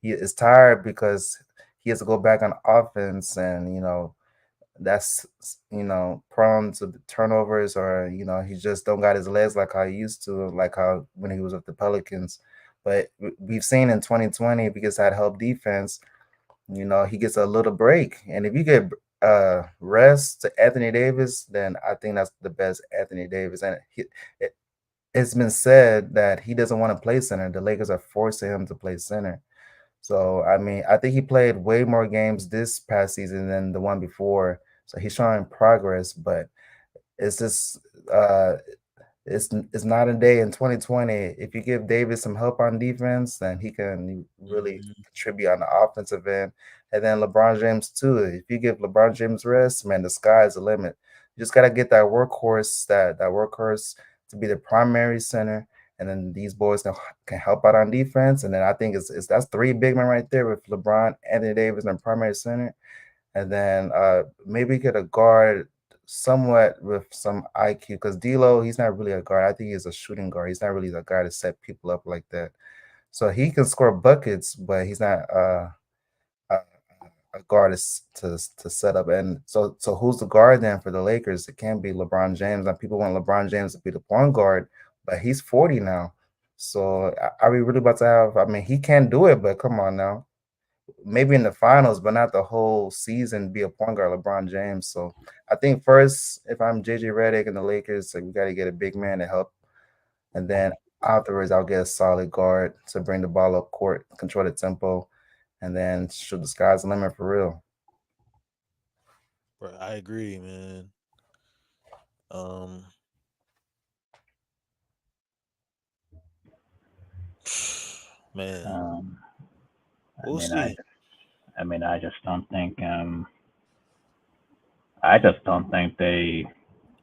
he is tired because he has to go back on offense, and that's prone to the turnovers, or he just don't got his legs like how he used to, like how when he was with the Pelicans. But we've seen in 2020, if he gets that help defense, he gets a little break. And if you get rest to Anthony Davis, then I think that's the best Anthony Davis. And it's been said that he doesn't want to play center. The Lakers are forcing him to play center. So, I mean, I think he played way more games this past season than the one before. So he's showing progress, but it's just it's not a day in 2020. If you give Davis some help on defense, then he can really contribute on the offensive end. And then LeBron James too. If you give LeBron James rest, man, the sky's the limit. You just gotta get that workhorse to be the primary center, and then these boys can help out on defense. And then I think it's that's three big men right there with LeBron, Anthony Davis, and primary center. And then maybe get a guard somewhat with some IQ, because D'Lo, he's not really a guard. I think he's a shooting guard. He's not really a guy to set people up like that. So he can score buckets, but he's not a, a guard to set up. And so who's the guard then for the Lakers? It can't be LeBron James. And people want LeBron James to be the point guard, but he's 40 now. So are we really about to have? I mean, he can do it, but come on now. Maybe in the finals, but not the whole season be a point guard, LeBron James. So I think first, if I'm JJ Redick and the Lakers, like, we got to get a big man to help. And then afterwards, I'll get a solid guard to bring the ball up court, control the tempo, and then shoot, the sky's the limit for real. Bro, I agree, man. Um, man, I we'll mean, see. I just don't think. I just don't think they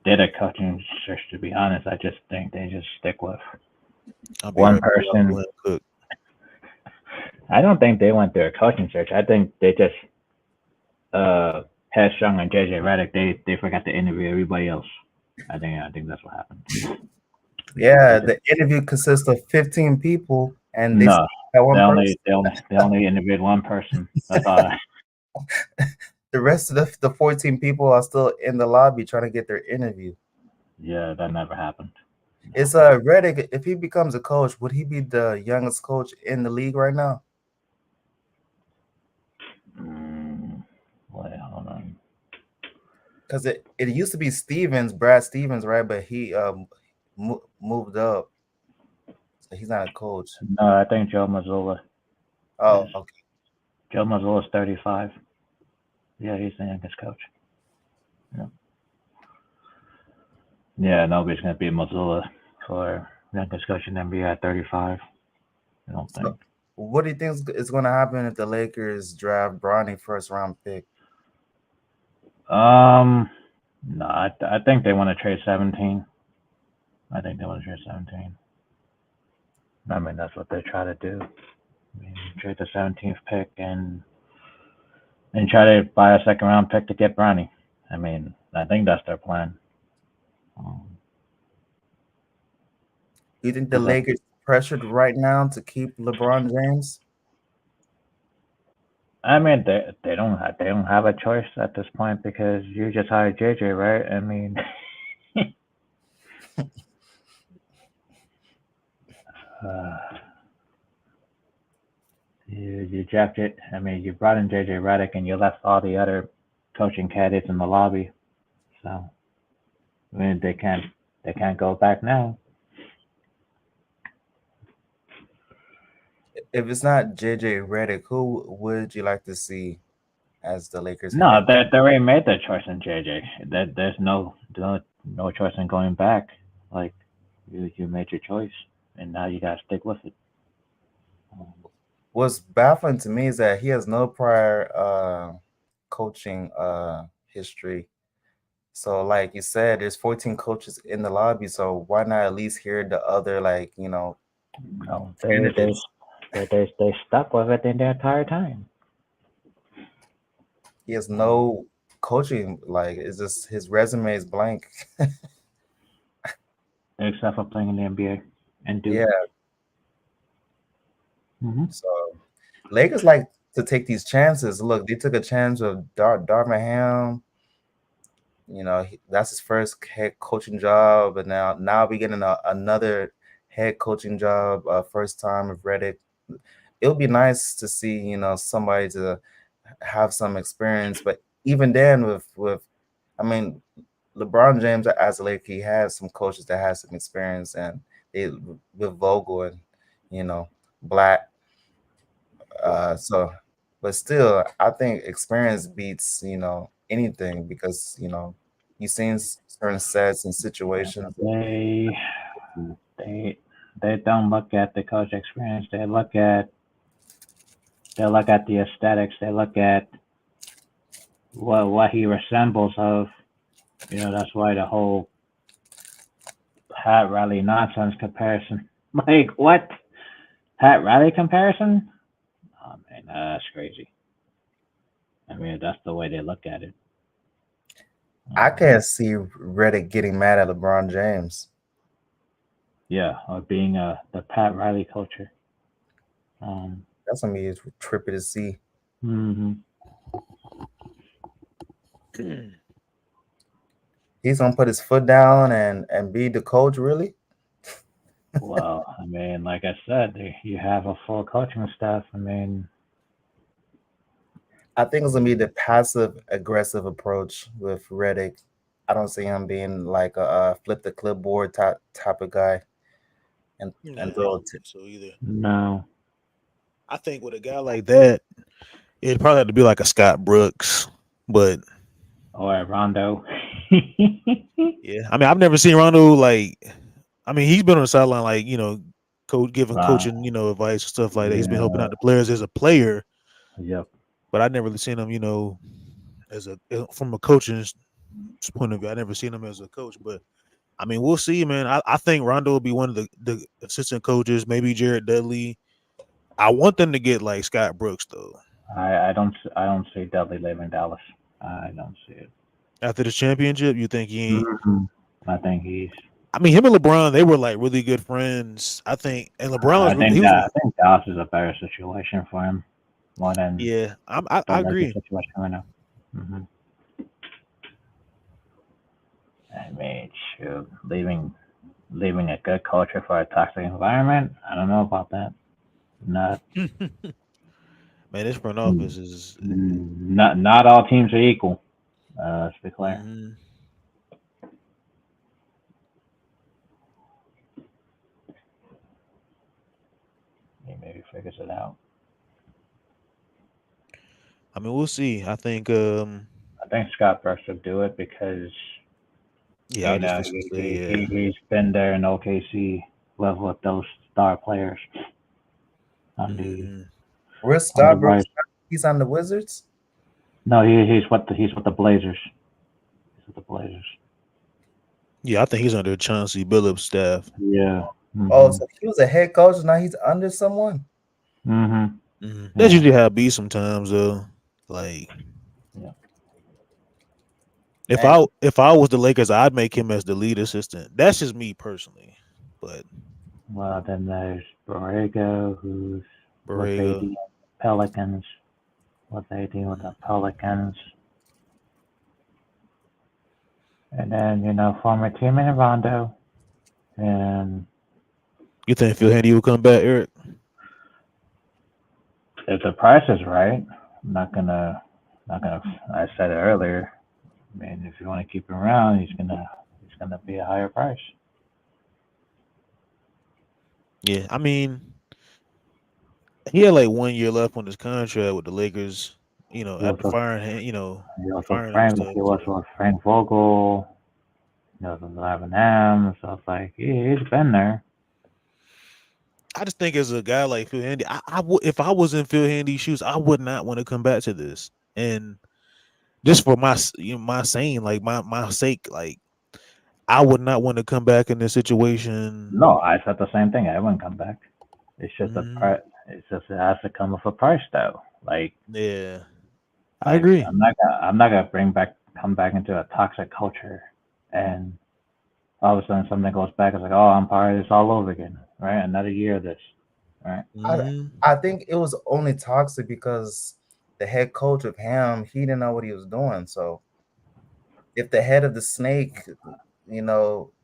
did a coaching search. To be honest, I just think they just stick with I'll be one right back. I'll person. go ahead and cook. I don't think they went through a coaching search. I think they just Headstrong and JJ Redick, they forgot to interview everybody else. I think that's what happened. Yeah, the interview consists of 15 people, and they No, that one person. they only interviewed one person. That's all. The rest of the 14 people are still in the lobby trying to get their interview. Yeah, that never happened. It's Redick. If he becomes a coach, would he be the youngest coach in the league right now? Wait, hold on. Because it used to be Brad Stevens, right? But he moved up, so he's not a coach. No, I think Joe Mazzulla. Oh, Yes. okay. Joe Mazzulla's 35. Yeah, he's the youngest coach. Yeah, yeah, nobody's gonna beat Mazzulla for youngest coach in the NBA at 35. I don't think. So, what do you think is going to happen if the Lakers draft Bronny first round pick? No, I think they want to trade 17. I think they want to trade 17. I mean, that's what they try to do. I mean, trade the 17th pick and try to buy a second round pick to get Bronny. I mean, I think that's their plan. Do you think the Lakers pressured right now to keep LeBron James? I mean, they don't have a choice at this point because you just hired JJ, right? I mean, you drafted. I mean, you brought in JJ Redick and you left all the other coaching candidates in the lobby. So, I mean, they can't go back now. If it's not JJ Redick, who would you like to see as the Lakers No, head? they already made their choice in JJ. There's no choice in going back. Like you made your choice, and now you gotta stick with it. What's baffling to me is that he has no prior coaching history. So, like you said, there's 14 coaches in the lobby. So why not at least hear the other, No, candidates? But they stuck with it the entire time. He has no coaching. Like, it's just his resume is blank. Except for playing in the NBA and Duke. Yeah. Mm-hmm. So Lakers like to take these chances. Look, they took a chance with Darvin Ham. That's his first head coaching job, and now we getting another head coaching job, first time with Redick. It'll be nice to see somebody to have some experience, but even then, I mean, LeBron James as a Laker, he has some coaches that has some experience, and they with Vogel and Black. So, but still, I think experience beats anything, because you've seen certain sets and situations. They they don't look at the coach experience. They look at the aesthetics. They look at what he resembles of. That's why the whole Pat Riley nonsense comparison. Like what? Pat Riley comparison? Oh man, that's crazy. I mean, that's the way they look at it. I can't see Redick getting mad at LeBron James. Yeah, or being the Pat Riley culture. That's gonna be trippy to see. Mm-hmm. He's gonna put his foot down and be the coach, really? Well, I mean, like I said, you have a full coaching staff. I mean, I think it's gonna be the passive aggressive approach with Redick. I don't see him being like a flip the clipboard type of guy and I throw don't it. think so either. no. I think with a guy like that, it'd probably have to be like a Scott Brooks, but Or Rondo. yeah, I mean, I've never seen Rondo like. I mean, he's been on the sideline, like giving Wow. coaching, advice and stuff like that. He's been helping Yeah. out the players as a player, Yep. but I never really seen him, as from a coaching point of view. I never seen him as a coach, but I mean, we'll see, man. I think Rondo will be one of the assistant coaches, maybe Jared Dudley. I want them to get like Scott Brooks though. I don't see Dudley leaving Dallas. I don't see it. After the championship, you think he ain't? Mm-hmm. I think he's. I mean, him and LeBron, they were like really good friends. I think, and LeBron was really, he was, I think Dallas is a better situation for him more than yeah. I the Lakers agree. situation right now. Mm-hmm. I mean, shoot, leaving a good culture for a toxic environment. I don't know about that. Not Man, this front office is. not all teams are equal. Let's be clear. Mhm. He maybe figures it out. I mean, we'll see. I think, I think Scott Brooks will do it because yeah, I just fix to say, yeah. he's been there in OKC level with those star players on Mhm. Where's the Scott Brooks? Wizards. He's on the Wizards. No, he's with the Blazers. He's with the Blazers. Yeah, I think he's under Chauncey Billups' staff. Yeah. Oh, so he was a head coach. Now he's under someone. Mm-hmm. That's usually how it be sometimes, though. Like, Yeah. if I was the Lakers, I'd make him as the lead assistant. That's just me personally, but Well, then there's Borrego, who's with Borrego. the Pelicans. What they do with the Pelicans. And then, former teammate in Rondo. And You think Phil Handy will come back, Eric? if the price is right, I'm not gonna, I said it earlier. I mean, if you want to keep him around, he's gonna be a higher price. Yeah, I mean, he had like 1 year left on his contract with the Lakers. He After also, firing him and stuff. he was with Frank Vogel. He was with 11M. So it's like he's been there. I just think as a guy like Phil Handy, if I was in Phil Handy's shoes, I would not want to come back to this. And just for my my saying, like my sake, like I would not want to come back in this situation. No, I said the same thing. I wouldn't come back. It's just It's just it has to come with a price though. Yeah, I Like agree. I'm not gonna come back into a toxic culture, and all of a sudden something goes back. It's like, oh, I'm part of this all over again, right? Another year of this, right? I Mm-hmm. I think it was only toxic because the head coach of Ham, he didn't know what he was doing. So if the head of the snake,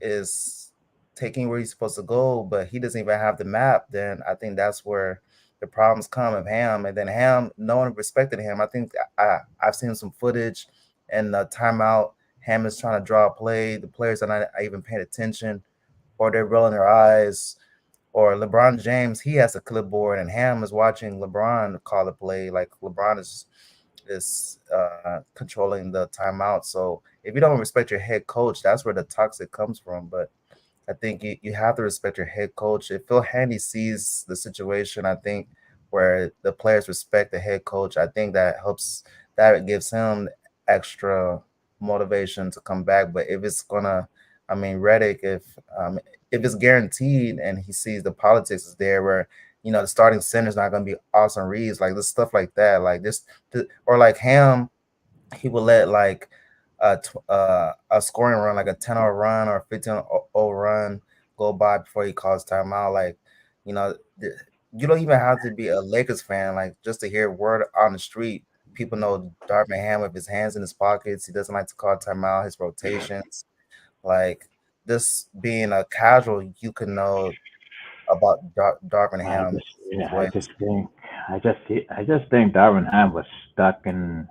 is taking where he's supposed to go, but he doesn't even have the map, then I think that's where the problems come of Ham. And then Ham, no one respected him. I think I've seen some footage and the timeout. Ham is trying to draw a play. The players are not even paying attention, or they're rolling their eyes. Or LeBron James, he has a clipboard, and Ham is watching LeBron call the play. Like LeBron is controlling the timeout. So if you don't respect your head coach, that's where the toxic comes from. But I think you have to respect your head coach. If Phil Handy sees the situation, I think where the players respect the head coach, I think that gives him extra motivation to come back. But if it's gonna, I mean, Redick, if it's guaranteed and he sees the politics is there, where the starting center is not gonna be Austin Reeves, like this stuff like that, like this, or like Ham, he would let like a scoring run, like a 10-0 run or 15-0 run go by before he calls timeout. Like, you know, you don't even have to be a Lakers fan, like just to hear word on the street. People know Darvin Ham with his hands in his pockets. He doesn't like to call timeout, his rotations. Like, just being a casual, you can know about Darvin I Ham, just his yeah, I ways. just think I just think Darvin Ham was stuck in.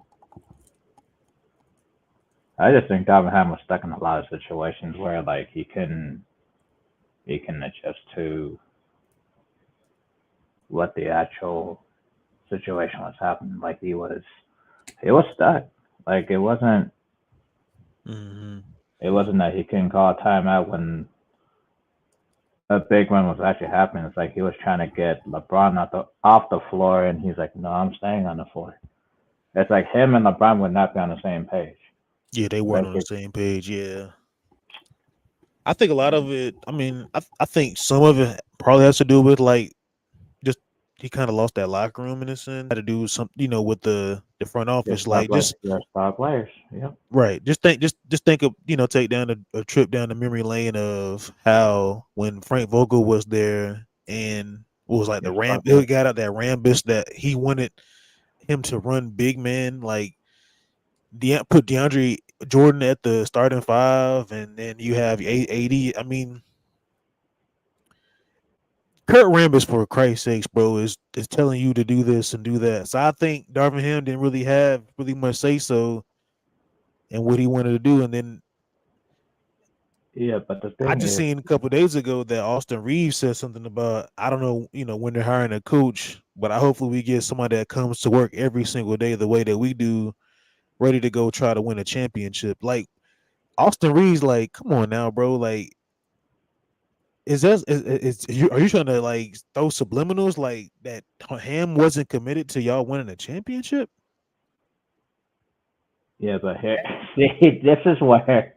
I just think Darvin Ham was stuck in a lot of situations where like he can adjust to what the actual situation was happening. Like he was stuck. Like Mm-hmm. it wasn't that he couldn't call a timeout when a big run was actually happening. It's like he was trying to get LeBron off the floor, and he's like, "No, I'm staying on the floor." It's like him and LeBron would not be on the same page. Yeah, they weren't Like on the it, same page. Yeah, I think a lot of it. I mean, I think some of it probably has to do with like just he kind of lost that locker room in a sense. Had to do with some, with the front your office. star Like play, just your star players. Yep. right. Just think of take down a trip down the memory lane of how when Frank Vogel was there and what was like the Your ram. star It players. got out that rambus that he wanted him to run big man like put DeAndre Jordan at the starting five, and then you have 80. I mean, Kurt Rambis, for Christ's sakes, bro, is telling you to do this and do that. So I think Darvin Ham didn't really have really much say so in what he wanted to do. And then Yeah, but the I thing just is, seen a couple of days ago that Austin Reeves said something about I don't know, when they're hiring a coach, but I hopefully we get somebody that comes to work every single day the way that we do, ready to go try to win a championship. Like Austin Reeves, like, come on now, bro. Like, are you trying to like throw subliminals like that Ham wasn't committed to y'all winning a championship? yeah, but here, see, this is where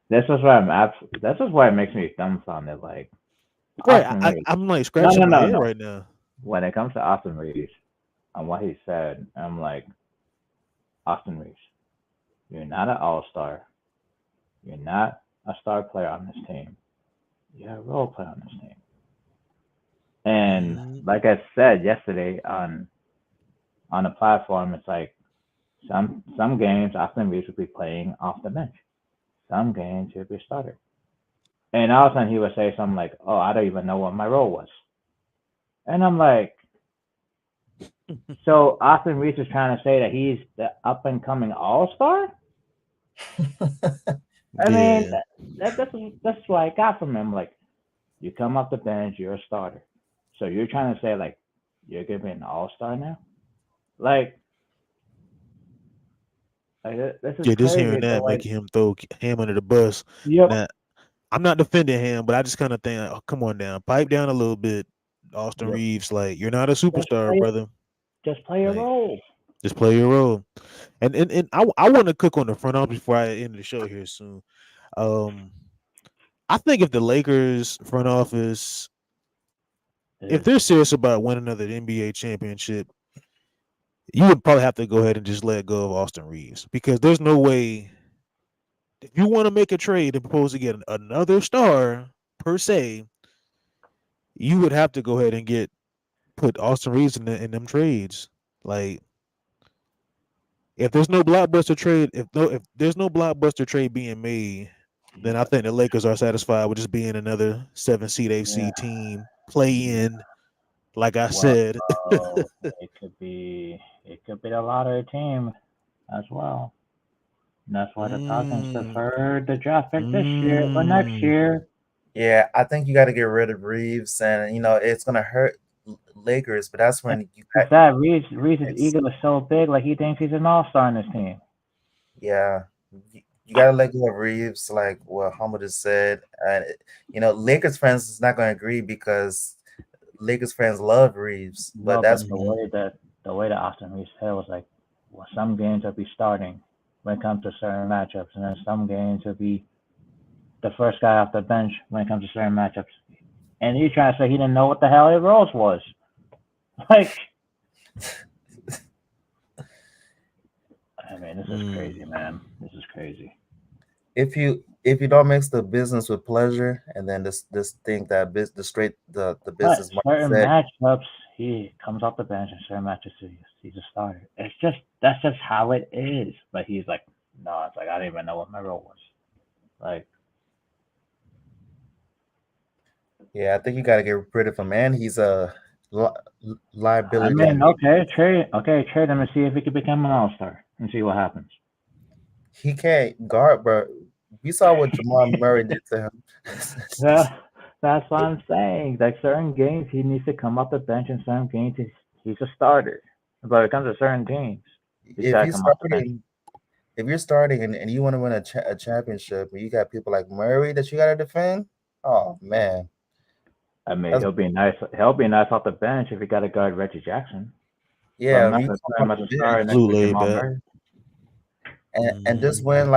this is why it makes me dumbfounded. Like Right. Austin I, Reeves. I'm like No, scratching no, my no, head no. right now. When it comes to Austin Reeves and what he said, I'm like, Austin Reeves, you're not an all star. You're not a star player on this team. You're a role player on this team. And Mm, like I said yesterday on the platform, it's like some games Austin Reeves will be playing off the bench. Some games he'll be a starter. And all of a sudden he would say something like, "Oh, I don't even know what my role was." And I'm like, so Austin Reeves is trying to say that he's the up and coming all star? I mean, yeah. that's what I got from him. Like, you come off the bench, you're a starter. So you're trying to say like you're gonna be an all star now? Like, this is Yeah, just crazy. hearing But that like, making him throw Ham under the bus. yep, Now, I'm not defending him, but I just kind of think, oh, come on down, pipe down a little bit, Austin yep. Reeves. Like, you're not a Just superstar, play, brother. just play a Like, role. just play your role. And I want to cook on the front office before I end the show here soon. Um, I think if the Lakers front office if they're serious about winning another NBA championship, you would probably have to go ahead and just let go of Austin Reeves because there's no way if you want to make a trade and propose to get another star per se, you would have to go ahead and put Austin Reeves in them trades. Like if there's no blockbuster trade, if there's no blockbuster trade being made, then I think the Lakers are satisfied with just being another 7 seed, 8 seed team, play in. Like I said, it could be the lottery team as well. And that's why the Falcons prefer the draft pick this year or next year. Yeah, I think you got to get rid of Reeves, and it's gonna hurt Lakers. But that's when you It's that Reeves' ego is so big, like he thinks he's an all-star in this team. Yeah, you got to let go of Reeves, like what Humble just said. And Lakers fans is not gonna agree because Lakers fans love Reeves, but that's the way that Austin Reeves said was like, well, some games will be starting when it comes to certain matchups, and then some games will be the first guy off the bench when it comes to certain matchups. And he's trying to say he didn't know what the hell his roles was. Like, I mean, this is crazy, man. This is crazy. If you don't mix the business with pleasure, and then this think that the business certain mindset. matchups, he comes off the bench, and certain matchups he's a starter. That's just how it is. But he's like, no, it's like I didn't even know what my role was. Like, yeah, I think you got to get rid of him, man. He's a liability. I mean, trade him and see if he can become an all-star and see what happens. He can't guard, bro. We saw what Jamal Murray did to him. Yeah, that's what I'm saying. Like certain games, he needs to come off the bench, and certain games he's a starter. But it comes to certain teams, if you're starting and you want to win a championship, and you got people like Murray that you got to defend, oh man. I mean, he'll be nice. He'll be nice off the bench if he got to guard Reggie Jackson. Yeah, I'm not going to put him as a starter next to Jamal Murray. And just win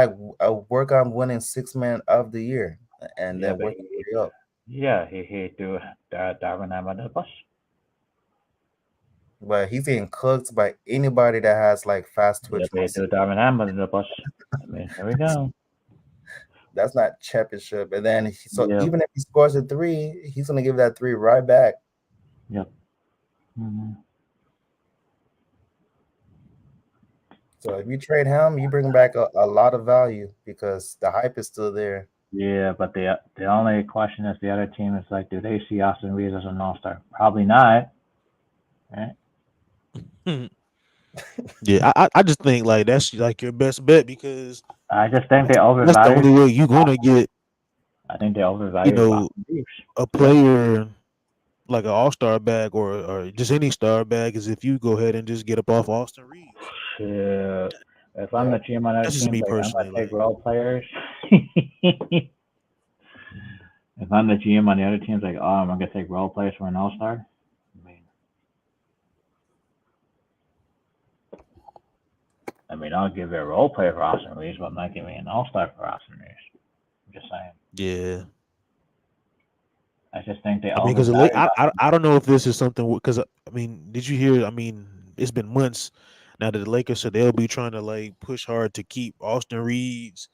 work on winning 6-man of the year, and then work it up. Yeah, he do Darvin Ham under the bus. But he's getting cooked by anybody that has like fast twitch. Yeah, they do Darvin Ham under the bus. I mean, here we go. That's not championship. And then even if he scores a 3, he's gonna give that 3 right back. Yep. Mm-hmm. So if you trade him, you bring back a lot of value because the hype is still there. Yeah, but the only question is the other team is like, do they see Austin Reeves as an all-star? Probably not. Right? Yeah, I just think like that's like your best bet because I just think they overvalue. That's the only way you're gonna get. I think they overvalue. A player like an all-star bag or just any star bag is if you go ahead and just get up off Austin Reeves. Yeah. If I'm the GM on that team, I'm gonna take role players. If I'm the GM on the other teams, like, oh, I'm gonna take role players for an all-star. I mean, I'll give it a role player for Austin Reeves, but I'm not giving an all-star for Austin Reeves. I'm just saying. Yeah. I just think they. Because I don't know if this is something because I mean, did you hear? I mean, it's been months now that the Lakers said they'll be trying to like push hard to keep Austin Reeves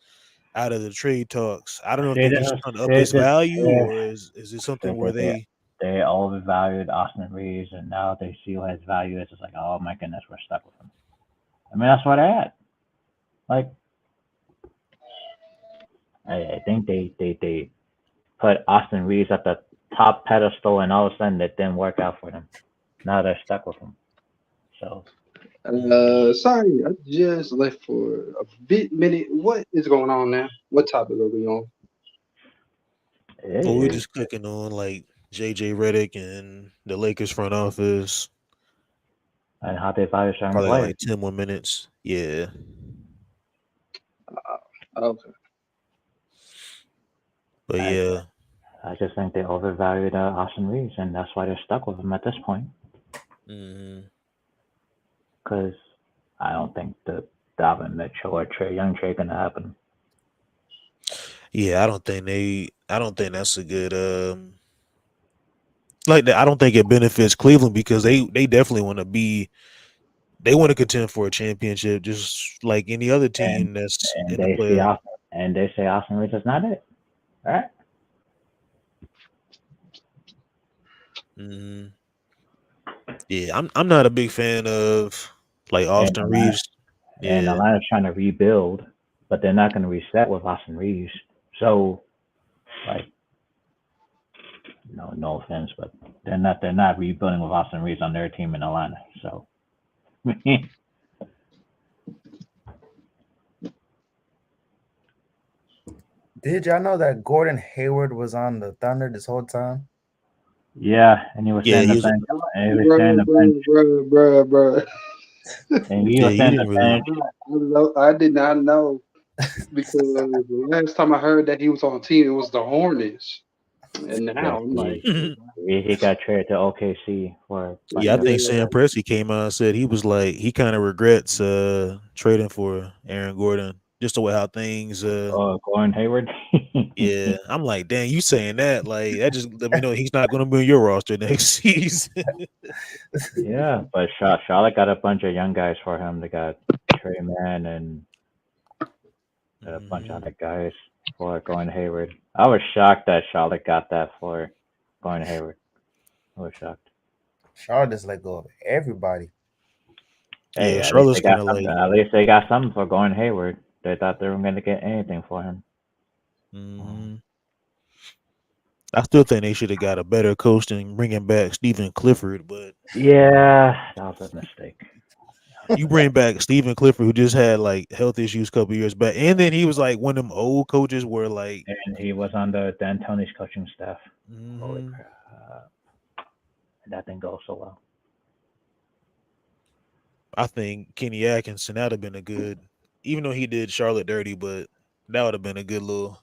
out of the trade talks. I don't know if they're just trying to up his value or is it something where they overvalued Austin Reeves and now they see what his value is. It's like, oh my goodness, we're stuck with him. I mean, that's what I had. Like, I think they put Austin Reeves at the top pedestal, and all of a sudden it didn't work out for them. Now they're stuck with him. So, sorry, I just left for a minute. What is going on now? What topic are we on? Well, we're just clicking on like JJ Redick and the Lakers front office. And how they value certain probably players. Like 10 more minutes. Yeah. Okay. But yeah. I just think they overvalued Austin Reeves, and that's why they're stuck with him at this point. Because I don't think the Donovan Mitchell or Trae Young trade gonna happen. Yeah, I don't think that's a good like that. I don't think it benefits Cleveland because they definitely want to they want to contend for a championship, just like any other and team that's and in the they see playoff. Austin, and they say Austin Reeves is not it. All right. Mhm. Yeah, I'm not a big fan of like And Austin Reeves. Yeah, Atlanta's trying to rebuild, but they're not going to reset with Austin Reeves. So, like, no offense, but they're not rebuilding with Austin Reeves on their team in Atlanta. So, Did y'all know that Gordon Hayward was on the Thunder this whole time? yeah, and he was yeah, saying the he's bench, and he was saying Bruh, the bench, bruh. and he yeah, was he saying didn't the really. bench. I did not know because the last time I heard that he was on the team, it was the Hornets, and Yeah, now I'm like, he got traded to OKC for a bunch Yeah, I of. think yeah, Sam Presti came out and said he was like he kind of regrets trading for Aaron Gordon just the way how things Gordon Hayward. yeah. I'm like, dang, you saying that like that just let me know he's not going to be on your roster next season. Yeah, but Charlotte got a bunch of young guys for him. They got Trey Mann and a bunch of Mhm. other guys for Gordon Hayward. I was shocked that Charlotte got that for Gordon Hayward. I was shocked. Charlotte just let go of everybody. Hey, Yeah, at least they Charlotte's kind got of something. like At least they got something for Gordon Hayward. They thought they were going to get anything for him. mhm. I still think they should have got a better coach than bringing back Stephen Clifford, but Yeah, that was a mistake. you bring back Stephen Clifford, who just had like health issues a couple years back, and then he was like one of them old coaches where like, And he was on the D'Antoni's coaching staff. Holy mhm. crap. That didn't go so well. I think Kenny Atkinson that'd have been a good, even though he did Charlotte dirty, but that would have been a good little,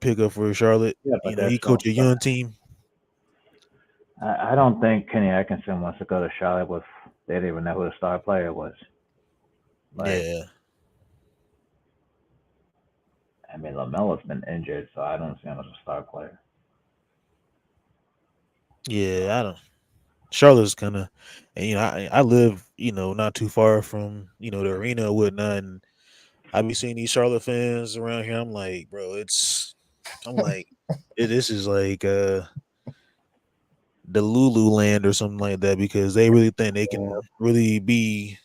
pickup for Charlotte. Yeah, but they're He so. coached a young team. I don't think Kenny Atkinson wants to go to Charlotte with. They didn't even know who the star player was. Like, Yeah, I mean, Lamelo's been injured, so I don't see him as a star player. yeah. I don't. Charlotte's kind of, and I live, not too far from the arena or whatnot, and I be seeing these Charlotte fans around here. I'm like, bro, I'm like, this is like the Lulu land or something like that because they really think they Yeah. can really be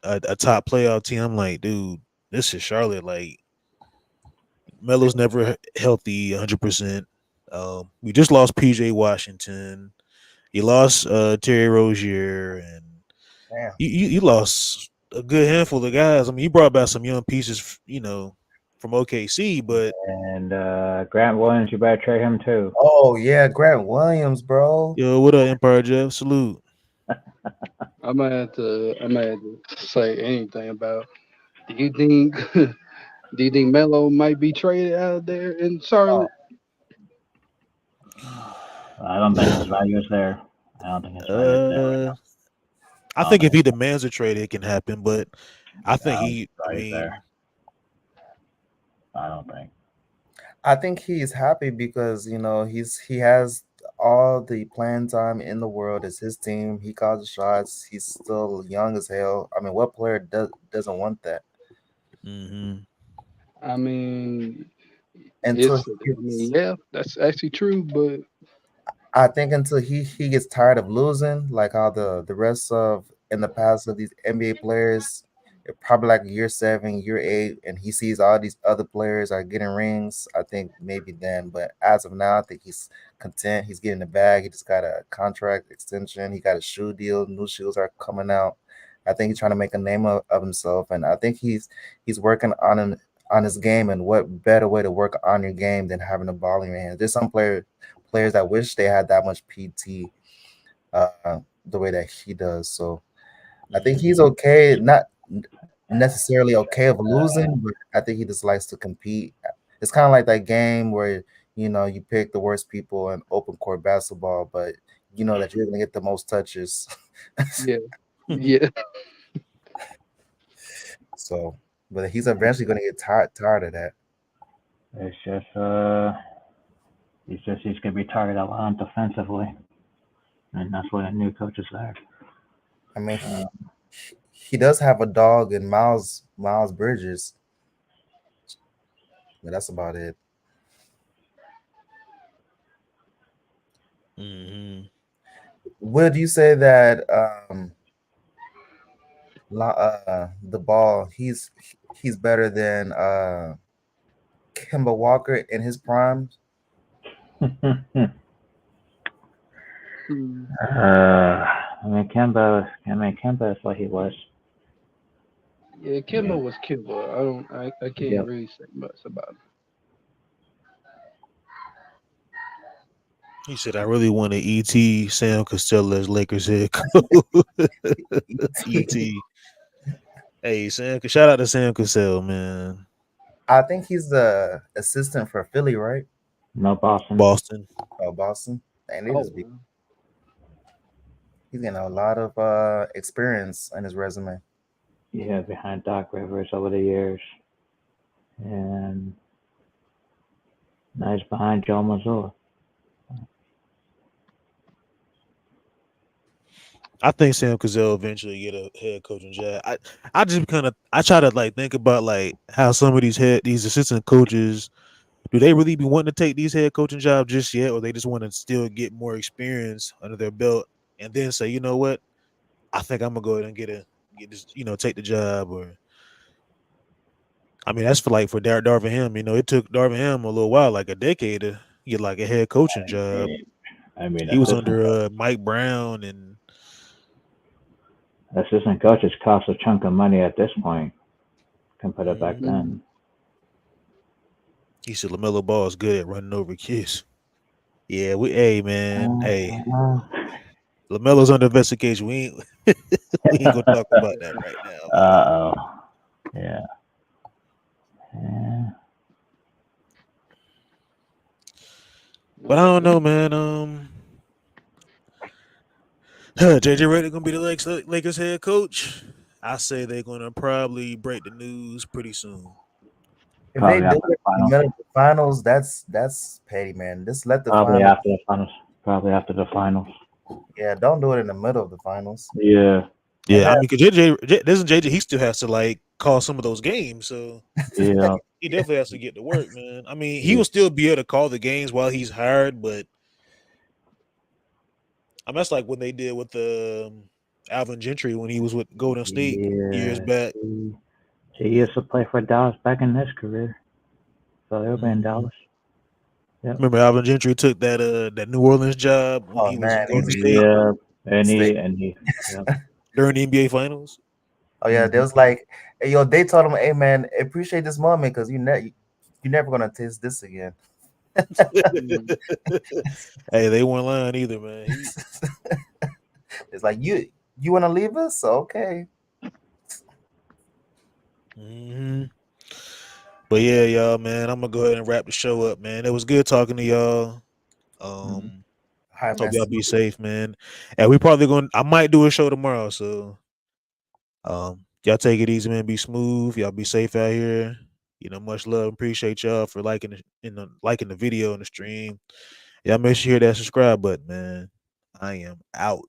a top playoff team. I'm like, dude, this is Charlotte. Like, Melo's never healthy 100%. We just lost PJ Washington. You lost Terry Rozier, and Damn. you lost a good handful of guys. I mean, you brought back some young pieces, from OKC, but And Grant Williams, you better trade him too. Oh yeah, Grant Williams, bro. what up, Empire Jeff? Salute. I'm gonna have to say anything about. Do you think do you think Melo might be traded out there in Oh, Charlotte? I don't think his value is there. I don't think his value is there right Uh, now. I I don't think if think. he demands a trade, it can happen. But I I think don't think his I value is there. mean, I don't think. I think he's happy because he has all the playing time in the world. It's his team. He calls the shots. He's still young as hell. I mean, what player doesn't want that? hmm I mean, Until it's. he I mean, gets, yeah, that's actually true. But I think until he gets tired of losing, like how the rest of in the past of these NBA players, probably like year 7, year 8, and he sees all these other players are getting rings. I think maybe then, but as of now, I think he's content. He's getting the bag. He just got a contract extension. He got a shoe deal. New shoes are coming out. I think he's trying to make a name of himself, and I think he's working on his game. And what better way to work on your game than having a ball in your hands? There's some players that wish they had that much PT the way that he does. So I think he's hmm okay, not necessarily okay of losing, but I think he just likes to compete. It's kind of like that game where you pick the worst people in open court basketball, but you know that you're gonna get the most touches. yeah, yeah. So, but he's eventually gonna get tired of that. It's just He's gonna be targeted a lot defensively, and that's what a new coach is there. I mean, Uh, he does have a dog in Miles Bridges, but that's about it. Hmm. Would you say that the ball he's better than Kemba Walker in his prime? Hmm. Kemba is what he was. Yeah, Yeah, Kimbo was Kimbo. I can't yep. really say much about him. He said, "I really want to ET Sam Costello as Lakers head coach." ET. ET. Hey, Sam. Shout out to Sam Cassell, man. I think he's the assistant for Philly, right? No Boston. Boston. Or Boston. And they Oh, just be wow. he's getting a lot of experience on his resume. Yeah, behind Doc Rivers over the years, and now he's behind Joe Mazzulla. I think Sam Cassell eventually get a head coaching job. I just I try to like think about like how some of these assistant coaches, do they really be wanting to take these head coaching jobs just yet, or they just want to still get more experience under their belt and then say, you know what, I think I'm gonna go ahead and get this, take the job. Or I mean, that's for like for Darvin Ham. It took Darvin Ham a little while, like a decade, to get like a head coaching job. I mean, He was under Mike Brown, and assistant coaches cost a chunk of money at this point compared to back mhm, Mm. then. he said LaMelo Ball is good at running over kids. Yeah, hey man, hey, Uh, LaMelo's under investigation. We ain't gonna talk about that right now, man. oh, yeah. Yeah. But I don't know, man. JJ Redick gonna be the Lakers head coach. I say they're gonna probably break the news pretty soon. If they Probably do after the it in the finals. middle of the finals, that's petty, man. Just let the Probably finals. after the finals. Probably after the finals. Yeah, don't do it in the middle of the finals. Yeah. And Yeah, I then mean, because doesn't JJ, he still has to like call some of those games, so Yeah. he definitely has to get to work, man. I mean, he Yeah. will still be able to call the games while he's hired, but I mean, that's like when they did with the Alvin Gentry when he was with Golden State years Yeah. back. He used to play for Dallas back in his career. So he'll be in Mhm. Dallas. Yep. Remember Alvin Gentry took that New Orleans job when oh he was in man, Golden he State Yeah. stay. And he yeah. during the NBA Finals. Oh yeah, they Hmm. was like, hey, yo, they told him, hey man, appreciate this moment because you never gonna taste this again. Mm. Hey, they weren't lying either, man. It's like you want to leave us? Okay. Mhm. But yeah, y'all, man, I'm gonna go ahead and wrap the show up, man. It was good talking to y'all. Hmm. Um, Hi, hope man. y'all be safe, man. And we probably going. I might do a show tomorrow, so y'all take it easy, man. Be smooth. Y'all be safe out here. Much love. Appreciate y'all for liking the video and the stream. Y'all make sure you hit that subscribe button, man. I am out.